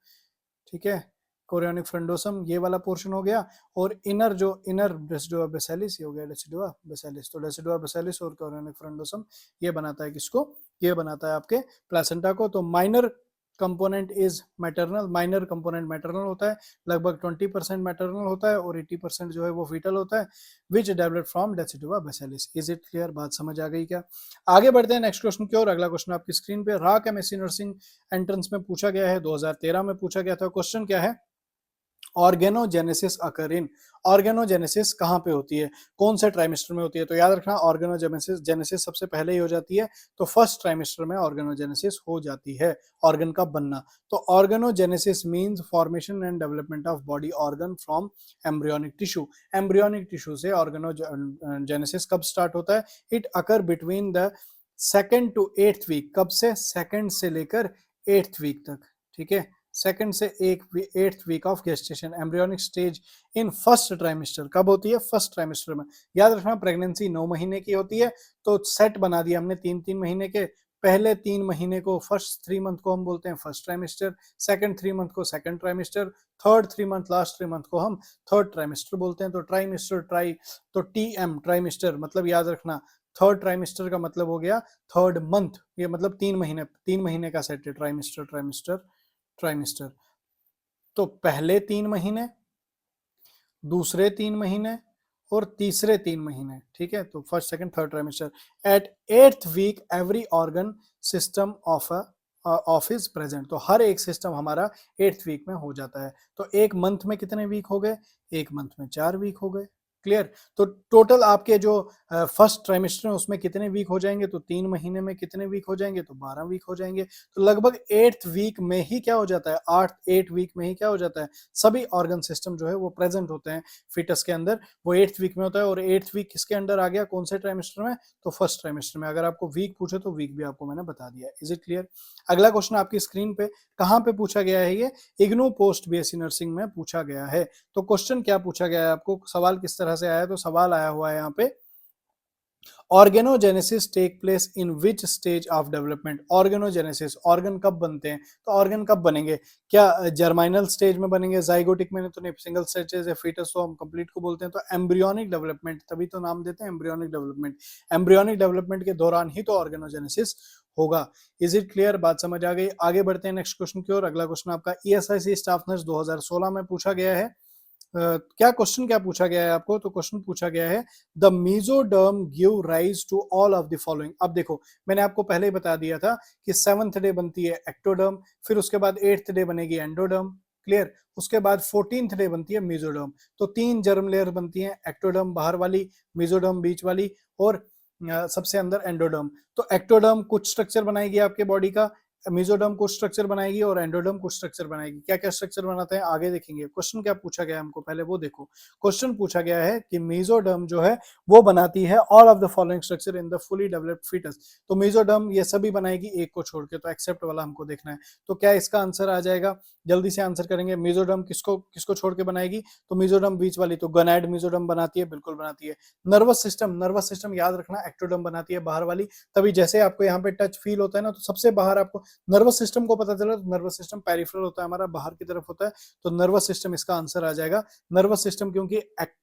ठीक है, कोरियोनिक फ्रेंडोसम ये वाला पोर्शन हो गया, और इनर जो इनर डेसिडुआ बेसिलिस ये हो गया डेसिडुआ बेसिलिस, तो डेसिडुआ बेसिलिस और कोरियोनिक फ्रेंडोसम ये बनाता है किसको, ये बनाता है आपके प्लासेंटा को। तो minor component is maternal, minor component maternal होता है, लगभग 20% मैटरनल होता है, और 80% जो है वो फीटल होता है, which develop from decidua basalis. Is it clear, बात समझ आ गई क्या। आगे बढ़ते हैं नेक्स्ट क्वेश्चन की ओर। अगला क्वेश्चन आपकी स्क्रीन पे, राक एमएससी नर्सिंग एंट्रेंस में पूछा गया है, 2013 में पूछा गया था। क्वेश्चन क्या है, ऑर्गेनोजेनेसिस अकर इन, ऑर्गेनोजेनेसिस कहाँ पे होती है, कौन से ट्राइमेस्टर में होती है, तो याद रखना ऑर्गेनोजेनेसिस जेनेसिस सबसे पहले ही हो जाती है, तो फर्स्ट ट्राइमेस्टर में ऑर्गेनोजेनेसिस हो जाती है, ऑर्गन का बनना। तो organogenesis means formation and development of body organ from embryonic tissue, embryonic tissue से ऑर्गेनोजेनेसिस कब स्टार्ट होता है, it occur between the second to eighth week, कब से, सेकेंड से लेकर एट्थ वीक तक, ठीक है, सेकंड से eighth week of gestation, embryonic stage in first trimester, कब होती है, फर्स्ट ट्राइमेस्टर में। याद रखना प्रेगनेंसी 9 महीने की होती है, तो सेट बना दिया हमने 3-3 महीने के, पहले 3 महीने को फर्स्ट 3 मंथ को हम बोलते हैं फर्स्ट ट्राइमेस्टर, सेकंड 3 मंथ को second trimester, third 3 month last 3 month को हम थर्ड ट्राइमेस्टर बोलते हैं। तो ट्राइमेस्टर ट्राई, तो टीएम ट्राइमेस्टर मतलब याद रखना थर्ड ट्राइमेस्टर का मतलब हो गया थर्ड मंथ, ये मतलब 3 महीने का सेट है ट्राइमेस्टर ट्राइमेस्टर ट्राइमेस्टर। तो पहले 3 महीने, दूसरे 3 महीने और तीसरे 3 महीने, ठीक है, तो first second third trimester. At eighth week every organ system of is present, तो हर एक सिस्टम हमारा एट्थ वीक में हो जाता है। तो एक मंथ में कितने वीक हो गए, एक मंथ में 4 वीक हो गए, क्लियर। तो टोटल आपके जो फर्स्ट ट्राइमेस्टर है उसमें कितने वीक हो जाएंगे, तो 3 महीने में कितने वीक हो जाएंगे, तो 12 वीक हो जाएंगे। तो लगभग एट्थ वीक में ही क्या हो जाता है, 8 वीक में ही क्या हो जाता है, सभी ऑर्गन सिस्टम जो है वो प्रेजेंट होते हैं फिटस के अंदर, वो एट्थ वीक में होता है। और एट्थ वीक किसके अंडर आ गया, कौन से ट्राइमेस्टर में, तो फर्स्ट ट्राइमेस्टर में। अगर आपको वीक पूछे तो वीक भी आपको मैंने बता दिया। Is it clear. अगला क्वेश्चन आपकी स्क्रीन पे कहाँ पे पूछा गया है, ये इग्नू पोस्ट बीएससी नर्सिंग में पूछा गया है। तो क्वेश्चन क्या पूछा गया है आपको, सवाल किस तरह से आया है, तो सवाल आया हुआ है यहाँ पे, organogenesis take place in which stage of development. Organogenesis, organ कब बनते हैं, तो ऑर्गन कब बनेंगे, क्या जर्माइनल स्टेज में बनेंगे, जाइगोटिक में तो नहीं, सिंगल स्टेज है फीटस तो हम कंप्लीट को बोलते हैं। तो एम्ब्रियोनिक डेवलपमेंट, तभी तो नाम देते हैं एम्ब्रियोनिक डेवलपमेंट, एम्ब्रियोनिक डेवलपमेंट के दौरान ही तो ऑर्गेनोजेनेसिस होगा। इज इट क्लियर, बात समझ आ गई। आगे बढ़ते हैं नेक्स्ट क्वेश्चन की ओर। अगला क्वेश्चन आपका ईएसआईसी स्टाफ नर्स 2016 में पूछा गया है। क्या क्वेश्चन क्या पूछा गया है आपको, तो क्वेश्चन पूछा गया है the mesoderm give rise to all of the following. अब देखो मैंने आपको पहले ही बता दिया था कि 7th डे बनती है एक्टोडर्म, फिर उसके बाद 8th डे बनेगी एंडोडर्म, क्लियर, उसके बाद 14th डे बनती है मेसोडर्म। तो 3 जर्म लेयर बनती है, एक्टोडर्म बाहर वाली, मेसोडर्म बीच वाली, और सबसे अंदर एंडोडर्म। तो एक्टोडर्म कुछ स्ट्रक्चर बनाएगी आपके बॉडी का, मेसोडर्म कुछ स्ट्रक्चर बनाएगी और एंडोडर्म कुछ स्ट्रक्चर बनाएगी। क्या क्या स्ट्रक्चर बनाते हैं आगे देखेंगे। क्वेश्चन क्या पूछा गया है हमको, पहले वो देखो। क्वेश्चन पूछा गया है कि मेसोडर्म जो है वो बनाती है all of the following structure in the fully developed fetus. तो मेसोडर्म ये सभी बनाएगी, एक को छोड़ के, तो एक्सेप्ट वाला हमको देखना है। तो क्या इसका आंसर आ जाएगा, जल्दी से आंसर करेंगे। मेसोडर्म किसको किसको छोड़ के बनाएगी, तो मेसोडर्म बीच वाली, तो गोनैड मेसोडर्म बनाती है, बिल्कुल बनाती है। नर्वस सिस्टम याद रखना एक्टोडर्म बनाती है बाहर वाली। तभी जैसे आपको यहाँ पे टच फील होता है ना, तो सबसे बाहर आपको नर्वस सिस्टम को पता चला, तो नर्वस सिस्टम पेरिफेरल होता है हमारा, बाहर की तरफ होता है, तो नर्वस सिस्टम इसका आंसर आ जाएगा। नर्वस सिस्टम क्योंकि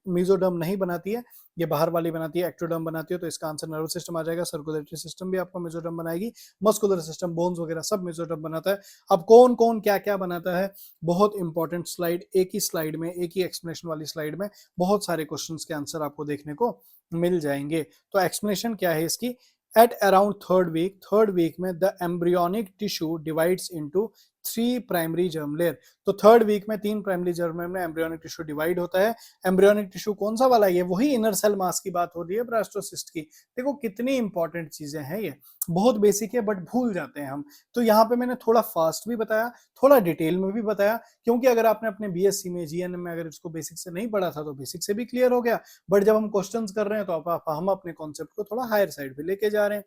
मेसोडर्म नहीं बनाती है, ये बाहर वाली बनाती है, एक्टोडर्म बनाती है, तो इसका आंसर नर्वस सिस्टम आ जाएगा। सर्कुलेटरी सिस्टम भी आपका मेसोडर्म बनाएगी, मस्कुलर सिस्टम, बोन्स वगैरह सब मेसोडर्म बनाता है। अब कौन कौन क्या क्या बनाता है, बहुत इंपॉर्टेंट स्लाइड, एक ही स्लाइड में, एक ही एक्सप्लेनेशन वाली स्लाइड में बहुत सारे क्वेश्चंस के आंसर आपको देखने को मिल जाएंगे। तो एक्सप्लेनेशन क्या है इसकी, at around third week में the embryonic tissue divides into 3 primary germ layer. तो थर्ड वीक में 3 प्राइमरी जर्म लेयर में एम्ब्रियोनिक टिश्यू डिवाइड होता है। एम्ब्रियोनिक टिश्यू कौन सा वाला, ये वही इनर सेल मास की बात हो रही है, ब्लास्टोसिस्ट की। देखो कितनी इंपॉर्टेंट चीजें हैं, ये बहुत बेसिक है बट भूल जाते हैं हम। तो यहाँ पे मैंने थोड़ा फास्ट भी बताया, थोड़ा डिटेल में भी बताया, क्योंकि अगर आपने अपने बीएससी में, जीएनएम में अगर इसको बेसिक से नहीं पढ़ा था तो बेसिक से भी क्लियर हो गया, बट जब हम क्वेश्चंस कर रहे हैं तो हम अपने कॉन्सेप्ट को थोड़ा हायर साइड पे लेके जा रहे हैं।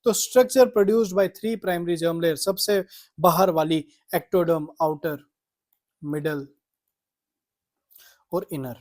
तो structure produced by 3 primary germ layer, सबसे बाहर वाली एक्टोडर्म, आउटर, मिडल और इनर,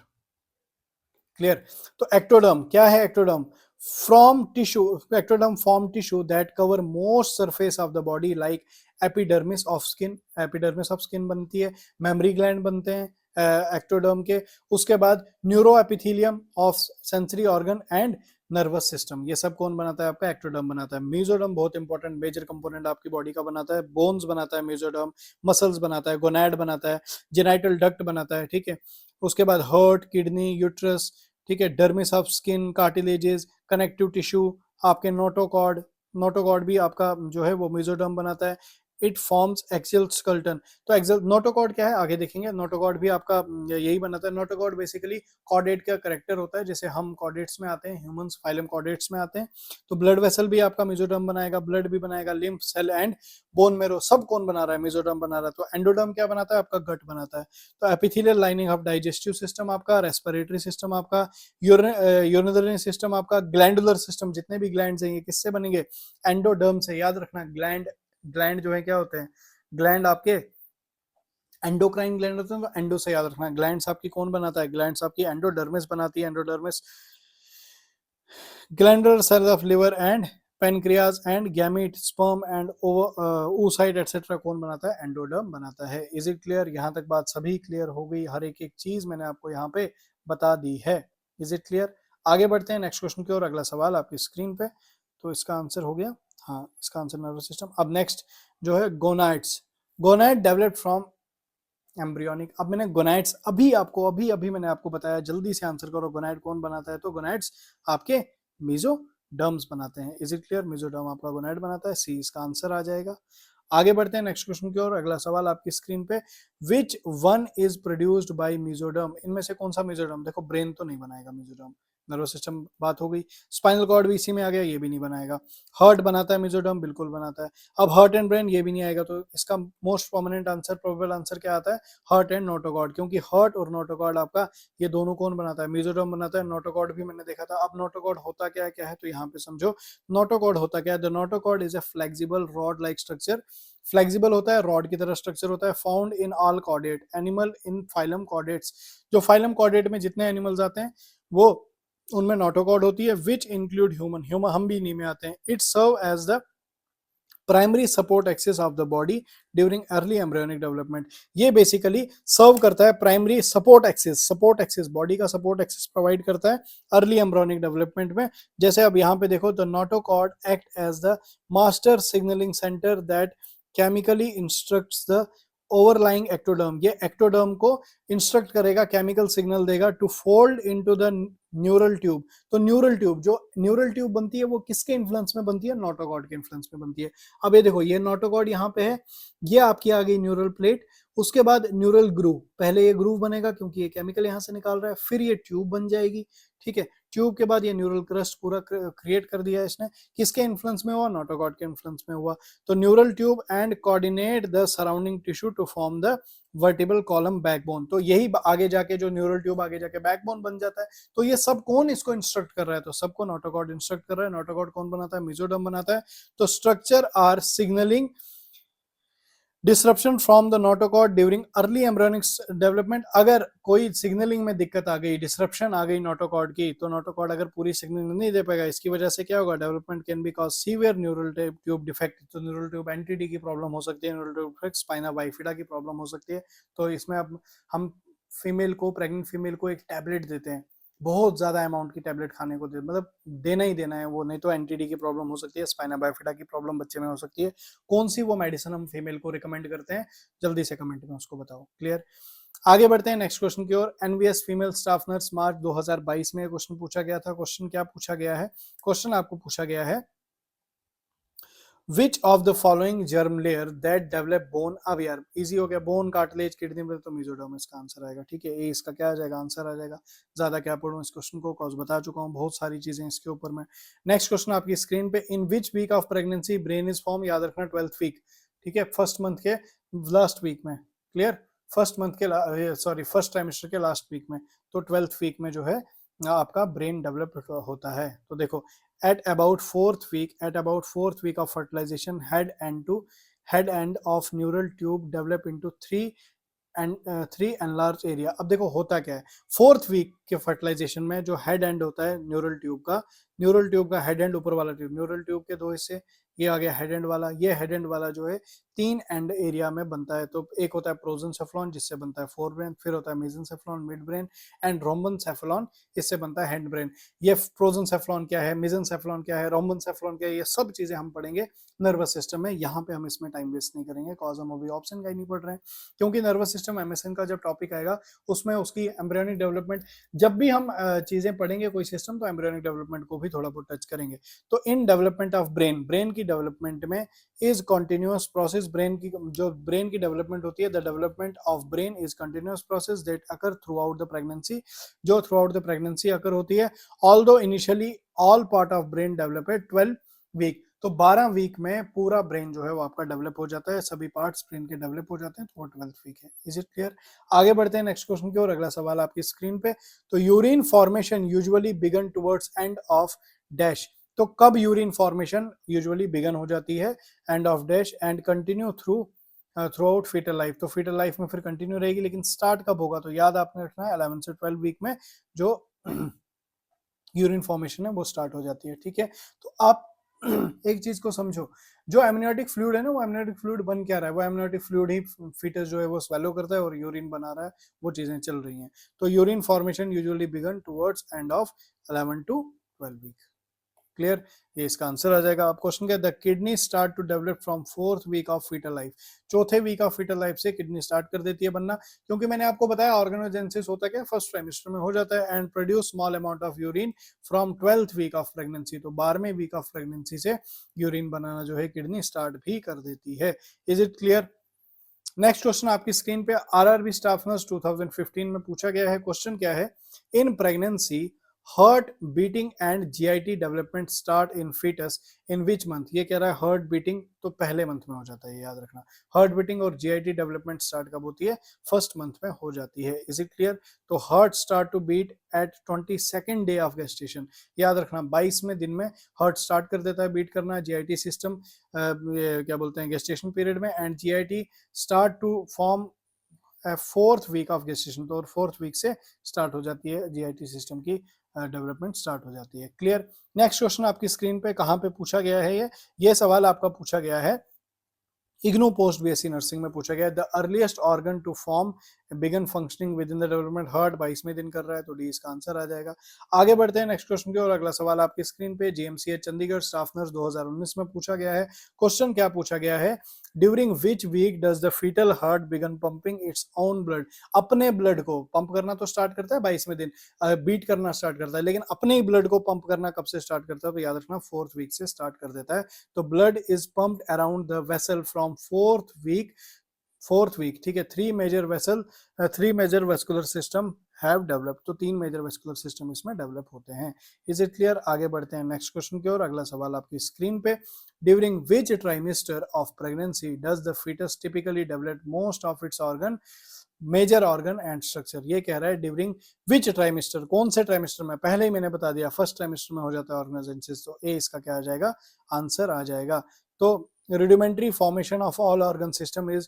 क्लियर। तो एक्टोडर्म क्या है, ectoderm from tissue, ectoderm form tissue that cover most surface of the body like epidermis of skin, epidermis of skin बनती है, memory gland बनते हैं एक्टोडर्म के, उसके बाद neuro epithelium of sensory organ and nervous system, ये सब कौन बनाता है आपका, एक्टोडर्म बनाता है। मेसोडर्म बहुत इंपॉर्टेंट मेजर कंपोनेंट आपकी बॉडी का बनाता है, बोन्स बनाता है मेसोडर्म, मसल्स बनाता है, गोनैड बनाता है, जेनाइटल डक्ट बनाता है, ठीक है। उसके बाद हार्ट, किडनी, यूट्रस, ठीक है, dermis of skin, cartilages, connective tissue, आपके नोटोकॉर्ड, नोटोकॉर्ड भी आपका जो है वो मेसोडर्म बनाता है। It forms axial skeleton. तो एक्सियल नोटोकॉर्ड क्या है आगे देखेंगे। नोटोकॉर्ड भी आपका यही बनाता है। नोटोकॉर्ड बेसिकली कॉर्डेट का करेक्टर होता है, जैसे हम कॉर्डेट्स में आते हैं, ह्यूमंस फाइलम कॉर्डेट्स में आते हैं। तो ब्लड वेसल भी आपका मेसोडर्म बनाएगा, ब्लड भी बनाएगा, lymph cell and bone marrow सब कौन बना रहा है, मेसोडर्म बना रहा है। तो एंडोडर्म क्या बनाता है, आपका गट बनाता है। तो epithelial lining of digestive system आपका, रेस्पिरेटरी सिस्टम आपका, यूरिनरी सिस्टम आपका, ग्लैंडुलर सिस्टम, जितने भी ग्लैंड्स हैं ये किससे बनेंगे, एंडोडर्म से। याद रखना ग्लैंड, ग्लैंड जो है क्या होते हैं, ग्लैंड आपके एंडोक्राइन ग्लैंड होते हैं, तो एंडो से याद रखना। ग्लैंड्स आपकी कौन बनाता है, ग्लैंड्स आपकी एंडोडर्मिस बनाती है। Endodermis glandular cell of liver and pancreas and gamete sperm and oocyte etcetera कौन बनाता है, एंडोडर्म बनाता है। इज इट क्लियर, यहाँ तक बात सभी क्लियर हो गई, हर एक एक चीज मैंने आपको यहाँ पे बता दी है। इज इट क्लियर, आगे बढ़ते हैं नेक्स्ट क्वेश्चन की ओर। अगला सवाल आपकी स्क्रीन पे, तो इसका आंसर हो गया, हाँ इसका आंसर नर्वस सिस्टम। अब नेक्स्ट जो है gonads. Gonad developed from embryonic. अब मैंने गोनाइड्स अभी आपको अभी मैंने आपको बताया, जल्दी से आंसर करो, गोनाइड कौन बनाता है, तो गोनाइड्स आपके मेसोडर्म्स बनाते हैं। इज इट क्लियर, मेसोडर्म आपका गोनाइड बनाता है, सी इसका आंसर आ जाएगा। आगे बढ़ते हैं नेक्स्ट क्वेश्चन की ओर। अगला सवाल आपकी स्क्रीन पे, which one is produced by mesoderm. इनमें से कौन सा मेसोडर्म, देखो ब्रेन तो नहीं बनाएगा मेसोडर्म, नर्वस सिस्टम बात हो गई, स्पाइनल कॉर्ड भी इसी में आ गया, ये भी नहीं बनाएगा। हार्ट बनाता है मेसोडर्म, बिल्कुल बनाता है। अब हार्ट एंड ब्रेन ये भी नहीं आएगा, तो इसका most prominent answer, probable answer क्या आता है, हार्ट एंड नोटोकॉर्ड, क्योंकि हार्ट और नोटोकॉर्ड आपका ये दोनों कौन बनाता है, मेसोडर्म बनाता है। नोटोकॉर्ड भी मैंने देखा था। अब नोटोकॉर्ड होता क्या है, क्या है, तो यहाँ पे समझो नोटोकॉर्ड होता क्या है। The notochord is a flexible rod like structure, flexible होता है, रॉड की तरह स्ट्रक्चर होता है। Found in all chordate animal in phylum chordates, जो फाइलम कॉर्डेट में जितने एनिमल्स आते हैं वो उनमें नोटोकॉर्ड होती है, विच इंक्लूड ह्यूमन, ह्यूमन हम भी इन्हीं में आते हैं। It serve as the primary support axis of the body during early embryonic development. ये बेसिकली सर्व करता है primary support axis, support axis body का सपोर्ट एक्सिस प्रोवाइड करता है अर्ली एम्ब्रियोनिक डेवलपमेंट में। जैसे अब यहाँ पे देखो, the notochord act as the master signalling centre that chemically instructs the overlying ectoderm. ये एक्टोडर्म को इंस्ट्रक्ट करेगा, केमिकल सिग्नल देगा to fold into the neural tube. तो न्यूरल ट्यूब, जो न्यूरल ट्यूब बनती है वो किसके इन्फ्लुएंस में बनती है, नोटोकॉर्ड के इन्फ्लुएंस में बनती है। अब ये देखो, ये नोटोकॉर्ड यहाँ पे है, ये आपकी आ गई न्यूरल प्लेट, उसके बाद न्यूरल ग्रूव, पहले ये ग्रूव बनेगा क्योंकि ये केमिकल यहाँ से निकाल रहा है, फिर ये ट्यूब बन जाएगी, ठीक है। ट्यूब के बाद ये न्यूरल क्रस्ट पूरा क्रिएट कर दिया है इसने, किसके इन्फ्लुएंस में हुआ, नोटोकॉर्ड के इन्फ्लुएंस में हुआ। तो neural tube and coordinate the surrounding tissue to form the vertebral column backbone. तो यही आगे जाके जो न्यूरल ट्यूब आगे जाके बैकबोन बन जाता है। तो ये सब कौन इसको इंस्ट्रक्ट कर रहा है, तो सबको नोटोकॉर्ड इंस्ट्रक्ट कर रहा है। नोटोकॉर्ड कौन बनाता है, मेसोडर्म बनाता है। तो structure are signalling disruption from the notochord during early embryonic development. अगर कोई सिग्नलिंग में दिक्कत आ गई, डिसरप्शन आ गई नोटोकॉर्ड की, तो नोटोकॉर्ड अगर पूरी सिग्नलिंग नहीं दे पाएगा, इसकी वजह से क्या होगा, development can be cause severe neural tube defect. तो न्यूरल ट्यूब एनटीडी की प्रॉब्लम हो सकती है, neural tube defect spina bifida की प्रॉब्लम हो सकती है। तो इसमें अब हम फीमेल को, प्रेग्नेंट फीमेल को एक टैबलेट देते हैं, बहुत ज्यादा अमाउंट की टैबलेट खाने को दे, मतलब देना ही देना है वो, नहीं तो एनटीडी की प्रॉब्लम हो सकती है, स्पाइना बाइफिडा की प्रॉब्लम बच्चे में हो सकती है। कौन सी वो मेडिसिन हम फीमेल को रिकमेंड करते हैं, जल्दी से कमेंट में उसको बताओ। क्लियर, आगे बढ़ते हैं नेक्स्ट क्वेश्चन की ओर। एनवीएस फीमेल स्टाफ नर्स मार्च 2022 में क्वेश्चन पूछा गया था। क्वेश्चन क्या पूछा गया है, क्वेश्चन आपको पूछा गया है, Which of the following germ layer that develop bone aware, easy हो गया, बोन कार्टिलेज किडनी में, तो मेसोडर्म इसका आंसर आएगा, ठीक है। ए इसका क्या आ जाएगा, आंसर आ जाएगा। ज्यादा क्या पढ़ूं इस क्वेश्चन को, कॉज बता चुका हूं, बहुत सारी चीजें इसके ऊपर में। नेक्स्ट क्वेश्चन आपकी स्क्रीन पे, in which week of pregnancy brain is form, याद रखना 12th वीक, ठीक है, फर्स्ट मंथ के लास्ट वीक में। क्लियर, फर्स्ट मंथ के सॉरी फर्स्ट ट्राइमेस्टर के लास्ट वीक में, तो 12th वीक में जो है आपका ब्रेन डेवलप होता है। तो देखो, at about fourth week of fertilization, head end of neural tube develop into three enlarge area. अब देखो होता क्या है, फोर्थ वीक के फर्टिलाइजेशन में जो हेड एंड होता है न्यूरल ट्यूब का हेड एंड, ऊपर वाला ट्यूब, न्यूरल ट्यूब के दो हिस्से, ये आ गया हेड एंड वाला, ये हेड एंड वाला जो है 3 एंड एरिया में बनता है। तो एक होता है प्रोजेंसेफ्लॉन जिससे बनता है फोर ब्रेन, फिर होता है मेसेंसेफ्लॉन मिड ब्रेन, एंड रोम्बेनसेफ्लॉन इससे बनता है हैंड ब्रेन। ये प्रोजेंसेफ्लॉन क्या है, मेसेंसेफ्लॉन क्या है, रोम्बेनसेफ्लॉन क्या है, ये सब चीजें हम पढ़ेंगे नर्वस सिस्टम में। यहाँ पे हम इसमें टाइम वेस्ट नहीं करेंगे, कॉज हम अभी ऑप्शन का ही नहीं पढ़ रहे हैं, क्योंकि नर्वस सिस्टम एमएसएन का जब टॉपिक आएगा उसमें उसकी एम्ब्रियोनिक डेवलपमेंट जब भी हम चीजें पढ़ेंगे कोई सिस्टम, तो एम्ब्रियोनिक डेवलपमेंट को भी थोड़ा बहुत टच करेंगे। तो in development of brain, brain की डेवलपमेंट में इज कंटिन्यूअस प्रोसेस, ब्रेन की जो ब्रेन की डेवलपमेंट होती है, the development of brain is continuous process that occur throughout the pregnancy, जो throughout the pregnancy occur होती है। Although initially all part of brain develop at 12 week, तो 12 week में पूरा ब्रेन जो है वो आपका डेवलप हो जाता है, सभी पार्ट्स ब्रेन के डेवलप हो जाते हैं, तो वो 12 वीक है। Is it clear? आगे बढ़ते हैं नेक्स्ट क्वेश्चन की ओर। अगला सवाल आपकी स्क्रीन पे, तो urine formation usually begin towards end of dash, तो कब यूरिन फॉर्मेशन यूजुअली बिगन हो जाती है, end of dash, and continue throughout fetal life, तो फीटल लाइफ में फिर कंटिन्यू रहेगी, लेकिन स्टार्ट कब होगा, तो याद आपने रखना है 11 से 12 वीक में जो यूरिन फॉर्मेशन है वो स्टार्ट हो जाती है। ठीक है, तो आप एक चीज को समझो, जो एमनियोटिक फ्लूइड है ना, वो एमनियोटिक फ्लूइड बन क्या रहा है, वो एमनियोटिक फ्लूइड ही फीटस जो है वो स्वेलो करता है और यूरिन बना रहा है, वो चीजें चल रही हैं। तो urine formation usually begin towards end of 11 to 12 week. Clear? ये इसका आंसर आ जाएगा। आप क्वेश्चन क्या, the kidney start to develop from 4th week of fetal life, चौथे वीक ऑफ फीटल लाइफ से किडनी स्टार्ट कर देती है बनना, क्योंकि मैंने आपको बताया ऑर्गेनोजेनेसिस होता क्या, फर्स्ट ट्राइमेस्टर में हो जाता है, and produce small amount of urine from 12th week of pregnancy, तो 12वें वीक ऑफ प्रेगनेंसी से यूरिन बनाना जो है किडनी स्टार्ट भी कर देती है। Is it clear? Next question आपकी स्क्रीन पे, आरआरबी स्टाफ नर्स 2015 में पूछा गया है। क्वेश्चन क्या है, in pregnancy heart beating and GIT development start in fetus in which month, ये कह रहा है हार्ट बीटिंग तो पहले मंथ में हो जाता है, याद रखना। हार्ट बीटिंग और जीआईटी डेवलपमेंट स्टार्ट कब होती है, फर्स्ट मंथ में हो जाती है। Is it clear? तो heart start to beat at 22nd day of gestation, याद रखना 22वें दिन में हार्ट स्टार्ट कर देता है बीट करना, जीआईटी सिस्टम क्या बोलते हैं गेस्टेशन पीरियड में, and GIT start to form 4th week of gestation, तो और 4th वीक से स्टार्ट हो जाती है जीआईटी सिस्टम की डेवलपमेंट स्टार्ट हो जाती है। क्लियर? नेक्स्ट क्वेश्चन आपकी स्क्रीन पे कहाँ पे पूछा गया है, ये सवाल आपका पूछा गया है इग्नू पोस्ट बीएससी नर्सिंग में पूछा गया। The earliest organ to form began functioning within the development, heart 22वें दिन कर रहा है, तो डी इसका आंसर आ जाएगा। आगे बढ़ते हैं नेक्स्ट क्वेश्चन की और। अगला सवाल आपकी स्क्रीन पे, जीएमसीएच चंडीगढ़ स्टाफ नर्स 2019 में पूछा गया है। क्वेश्चन क्या पूछा गया है, during which week does the fetal heart begin pumping its own blood, अपने ब्लड को पंप करना तो स्टार्ट करता है 22वें दिन, बीट करना स्टार्ट करता है, लेकिन अपने ही ब्लड को पंप करना कब से स्टार्ट करता है, तो याद रखना 4th वीक से स्टार्ट कर देता है। तो blood is pumped around the vessel from 4th week, ठीक है। Three major vascular system have develop, तो 3 मेजर वेस्कुलर सिस्टम इसमें डेवलप होते हैं। Is it clear? आगे बढ़ते हैं नेक्स्ट क्वेश्चन की ओर। अगला सवाल आपकी स्क्रीन पे, during which trimester of pregnancy does the fetus typically develop most of its organ, major organ and structure, ये कह रहा है ड्यूरिंग विच ट्राइमेस्टर, कौन से ट्राइमेस्टर में, पहले ही मैंने बता दिया फर्स्ट ट्राइमेस्टर में हो जाता है ऑर्गेनाइजेंसिस, तो ए इसका क्या आ जाएगा, आंसर आ जाएगा। तो rudimentary formation of all organ system is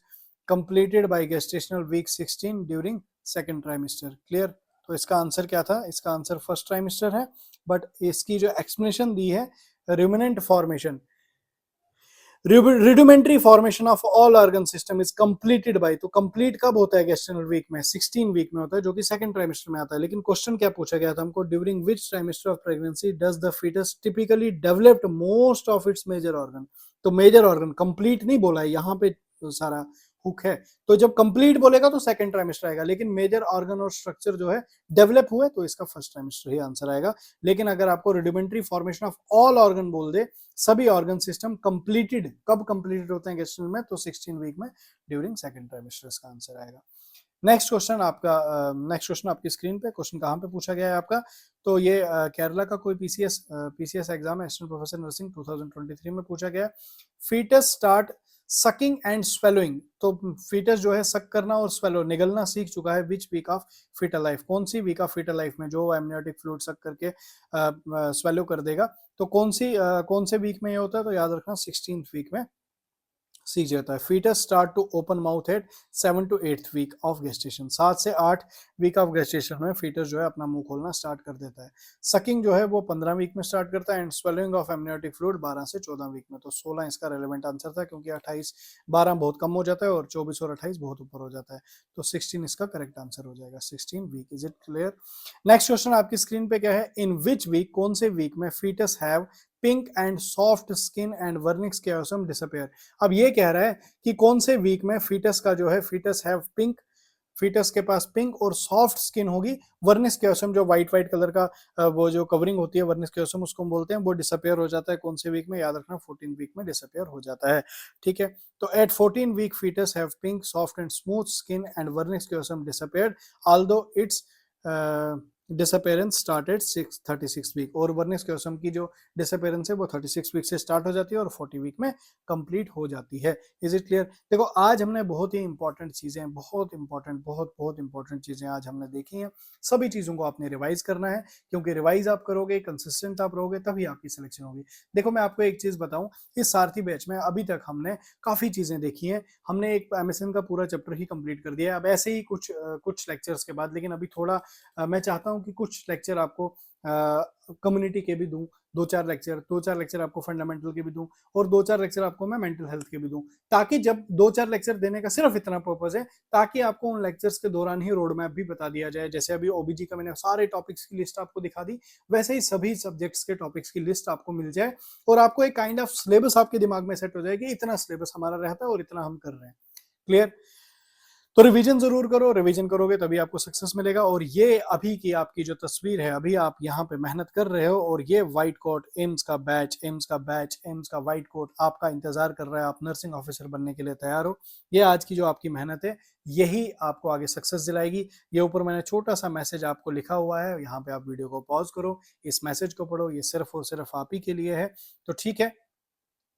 completed by gestational week 16 during second trimester। Clear? तो इसका आंसर क्या था, इसका आंसर फर्स्ट ट्राइमेस्टर है, बट इसकी जो एक्सप्लेनेशन दी है, ruminant formation, rudimentary formation of all organ system is completed by, तो complete कब होता है गेस्टेशनल वीक में, 16 वीक में होता है, जो कि सेकंड ट्राइमेस्टर में आता है। लेकिन क्वेश्चन क्या पूछा गया था हमको, during which trimester of pregnancy does the fetus typically developed most of its major organ, तो मेजर ऑर्गन कंप्लीट नहीं बोला है यहाँ पे, तो सारा हुक है, तो जब कंप्लीट बोलेगा तो सेकंड ट्राइमेस्टर आएगा, लेकिन मेजर ऑर्गन और स्ट्रक्चर जो है डेवलप हुए तो इसका फर्स्ट ट्राइमेस्टर ही आंसर आएगा। लेकिन अगर आपको rudimentary formation of all organ बोल दे, सभी ऑर्गन सिस्टम कंप्लीटेड, कब कंप्लीटेड होते हैं गेस्टेशनल में, तो 16 वीक में ड्यूरिंग सेकंड ट्राइमेस्टर इसका आंसर आएगा। नेक्स्ट क्वेश्चन आपकी स्क्रीन पे, क्वेश्चन कहाँ पे पूछा गया है आपका, तो ये केरला का कोई पीसीएस एग्जाम है, असिस्टेंट प्रोफेसर नर्सिंग 2023 में पूछा गया। Fetus start sucking and swallowing, तो फीटस जो है सक करना और स्वेलो निगलना सीख चुका है which week of fetal life, कौन सी वीक ऑफ फीटल लाइफ में, जो एमनियोटिक फ्लूइड सक करके स्वेलो कर देगा, तो कौन से वीक में ये होता है, तो याद रखना 16th वीक में सीख जाता है। Fetus start to open mouth at 7 to 8th week of gestation, 7 से 8 वीक ऑफ गेस्टेशन में फीटस जो है अपना मुंह खोलना स्टार्ट कर देता है। सकिंग जो है वो 15 वीक में स्टार्ट करता है, and swelling of amniotic fluid 12 से 14 वीक में, तो 16 इसका रेलेवेंट आंसर था, क्योंकि 12 बहुत कम हो जाता है और 24 और 28 बहुत ऊपर हो जाता है, तो 16 इसका करेक्ट आंसर हो जाएगा, 16 week. Is it clear? Next question आपकी स्क्रीन पे क्या है, इन विच वीक, कौन से वीक में fetus have pink and soft skin and vernix disappear. अब ये कह रहा है कि कौन से वीक में फीटस का जो है, फीटस हैव पिंक फीटस के पास पिंक और सॉफ्ट स्किन होगी। वर्निस क्योसम जो व्हाइट व्हाइट कलर का वो जो कवरिंग होती है वर्निस क्योसम उसको हम बोलते हैं, वो डिसअपियर हो जाता है कौन से वीक में, याद रखना 14 वीक में डिसअपियर हो जाता है। ठीक है, तो at 14 week foetus have pink soft and smooth skin and vernix caseosa disappeared although its disappearance started 36 week, और वर्निस क्योसम की जो डिसअपेरेंस है वो 36 वीक से स्टार्ट हो जाती है और 40 वीक में कंप्लीट हो जाती है। Is it clear? देखो आज हमने बहुत ही इंपॉर्टेंट चीजें, बहुत इंपॉर्टेंट, बहुत बहुत इंपॉर्टेंट चीजें आज हमने देखी हैं। सभी चीजों को आपने रिवाइज करना है, क्योंकि रिवाइज आप करोगे, कंसिस्टेंट आप रहोगे, तभी आपकी सिलेक्शन होगी। देखो मैं आपको एक चीज बताऊं, इस सारथी बैच में अभी तक हमने काफी चीजें देखी हैं। हमने एक एमएसएन का पूरा चैप्टर ही कंप्लीट कर दिया है। अब ऐसे ही कुछ लेक्चर्स के बाद, लेकिन अभी थोड़ा मैं चाहता हूं कि कुछ लेक्चर आपको कम्युनिटी के भी दूं, दो चार लेक्चर आपको फंडामेंटल के भी दूं, और दो चार लेक्चर आपको मैं मेंटल हेल्थ के भी दूं, ताकि जब दो चार लेक्चर देने का सिर्फ इतना पर्पस है, ताकि आपको उन लेक्चर्स के दौरान ही रोड मैप भी बता दिया जाए। जैसे अभी ओबीजी का मैंने सारे टॉपिक्स की लिस्ट आपको दिखा दी, वैसे ही सभी सब्जेक्ट्स के टॉपिक्स की लिस्ट आपको मिल जाए, और आपको एक काइंड ऑफ सिलेबस आपके दिमाग में सेट हो जाए कि इतना सिलेबस हमारा रहता है और इतना हम कर रहे हैं। क्लियर? तो रिवीजन जरूर करो, रिवीजन करोगे तभी आपको सक्सेस मिलेगा। और ये अभी की आपकी जो तस्वीर है, अभी आप यहाँ पे मेहनत कर रहे हो, और ये व्हाइट कोट एम्स का बैच, एम्स का व्हाइट कोट आपका इंतजार कर रहा है। आप नर्सिंग ऑफिसर बनने के लिए तैयार हो। ये आज की जो आपकी मेहनत है, यही आपको आगे सक्सेस दिलाएगी। ये ऊपर मैंने छोटा सा मैसेज आपको लिखा हुआ है, यहाँ पे आप वीडियो को पॉज करो, इस मैसेज को पढ़ो, ये सिर्फ और सिर्फ आप ही के लिए है। तो ठीक है,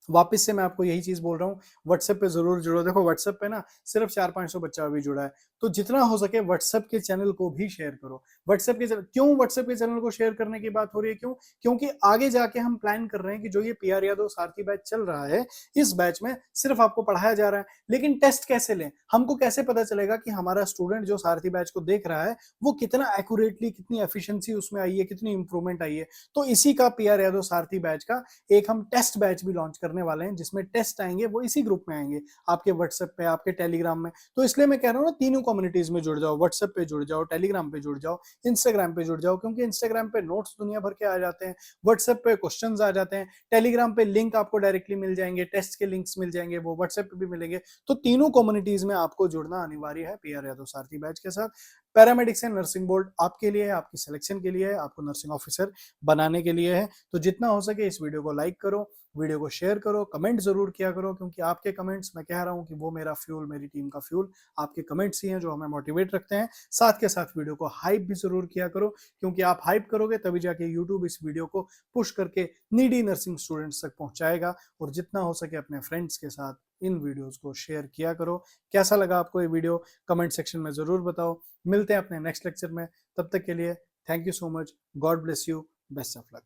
वापस से मैं आपको यही चीज बोल रहा हूँ, व्हाट्सएप पे जरूर जुड़ो। देखो व्हाट्सएप पे ना सिर्फ 400-500 बच्चा अभी जुड़ा है, तो जितना हो सके व्हाट्सएप के चैनल को भी शेयर करो। क्यों व्हाट्सएप के चैनल को शेयर करने की बात हो रही है? क्यों? क्योंकि आगे जाके हम प्लान कर रहे हैं कि जो ये पीआर यादव सारथी बैच चल रहा है, इस बैच में सिर्फ आपको पढ़ाया जा रहा है, लेकिन टेस्ट कैसे लें? हमको कैसे पता चलेगा कि हमारा स्टूडेंट जो सारथी बैच को देख रहा है वो कितना एक्यूरेटली, कितनी एफिशिएंसी उसमें आई है, कितनी इंप्रूवमेंट आई है? तो इसी का पीआर यादव सारथी बैच का एक हम टेस्ट बैच भी लॉन्च करने वाले हैं, जिसमें टेस्ट आएंगे वो इसी ग्रुप में आएंगे, आपके व्हाट्सएप पे, आपके टेलीग्राम में। तो इसलिए मैं कह रहा हूँ ना, तीनों कम्युनिटीज में जुड़ जाओ, व्हाट्सएप पे जुड़ जाओ, टेलीग्राम पे जुड़ जाओ, इंस्टाग्राम पे जुड़ जाओ, क्योंकि इंस्टाग्राम पे नोट्स दुनिया भर के आ जाते हैं, व्हाट्सएप पे क्वेश्चन आ जाते हैं, टेलीग्राम पे लिंक आपको डायरेक्टली मिल जाएंगे, टेस्ट के लिंक्स मिल जाएंगे, वो व्हाट्सएप पे भी मिलेंगे। तो तीनों कम्युनिटीज में आपको जुड़ना अनिवार्य है पीआर यादव सारथी बैच के साथ। पैरामेडिक्स एंड नर्सिंग बोर्ड आपके लिए है, आपकी सिलेक्शन के लिए है, आपको नर्सिंग ऑफिसर बनाने के लिए है। तो जितना हो सके इस वीडियो को लाइक करो, वीडियो को शेयर करो, कमेंट जरूर किया करो, क्योंकि आपके कमेंट्स, मैं कह रहा हूं कि वो मेरा फ्यूल, मेरी टीम का फ्यूल आपके कमेंट्स ही हैं जो हमें मोटिवेट रखते हैं। साथ के साथ वीडियो को हाइप भी जरूर किया करो, क्योंकि आप हाइप करोगे तभी जाके यूट्यूब इस वीडियो को पुश करके नीडी नर्सिंग स्टूडेंट्स तक पहुंचाएगा। और जितना हो सके अपने फ्रेंड्स के साथ इन वीडियोस को शेयर किया करो। कैसा लगा आपको ये वीडियो, कमेंट सेक्शन में जरूर बताओ। मिलते हैं अपने नेक्स्ट लेक्चर में, तब तक के लिए thank you so much, God bless you, best of luck.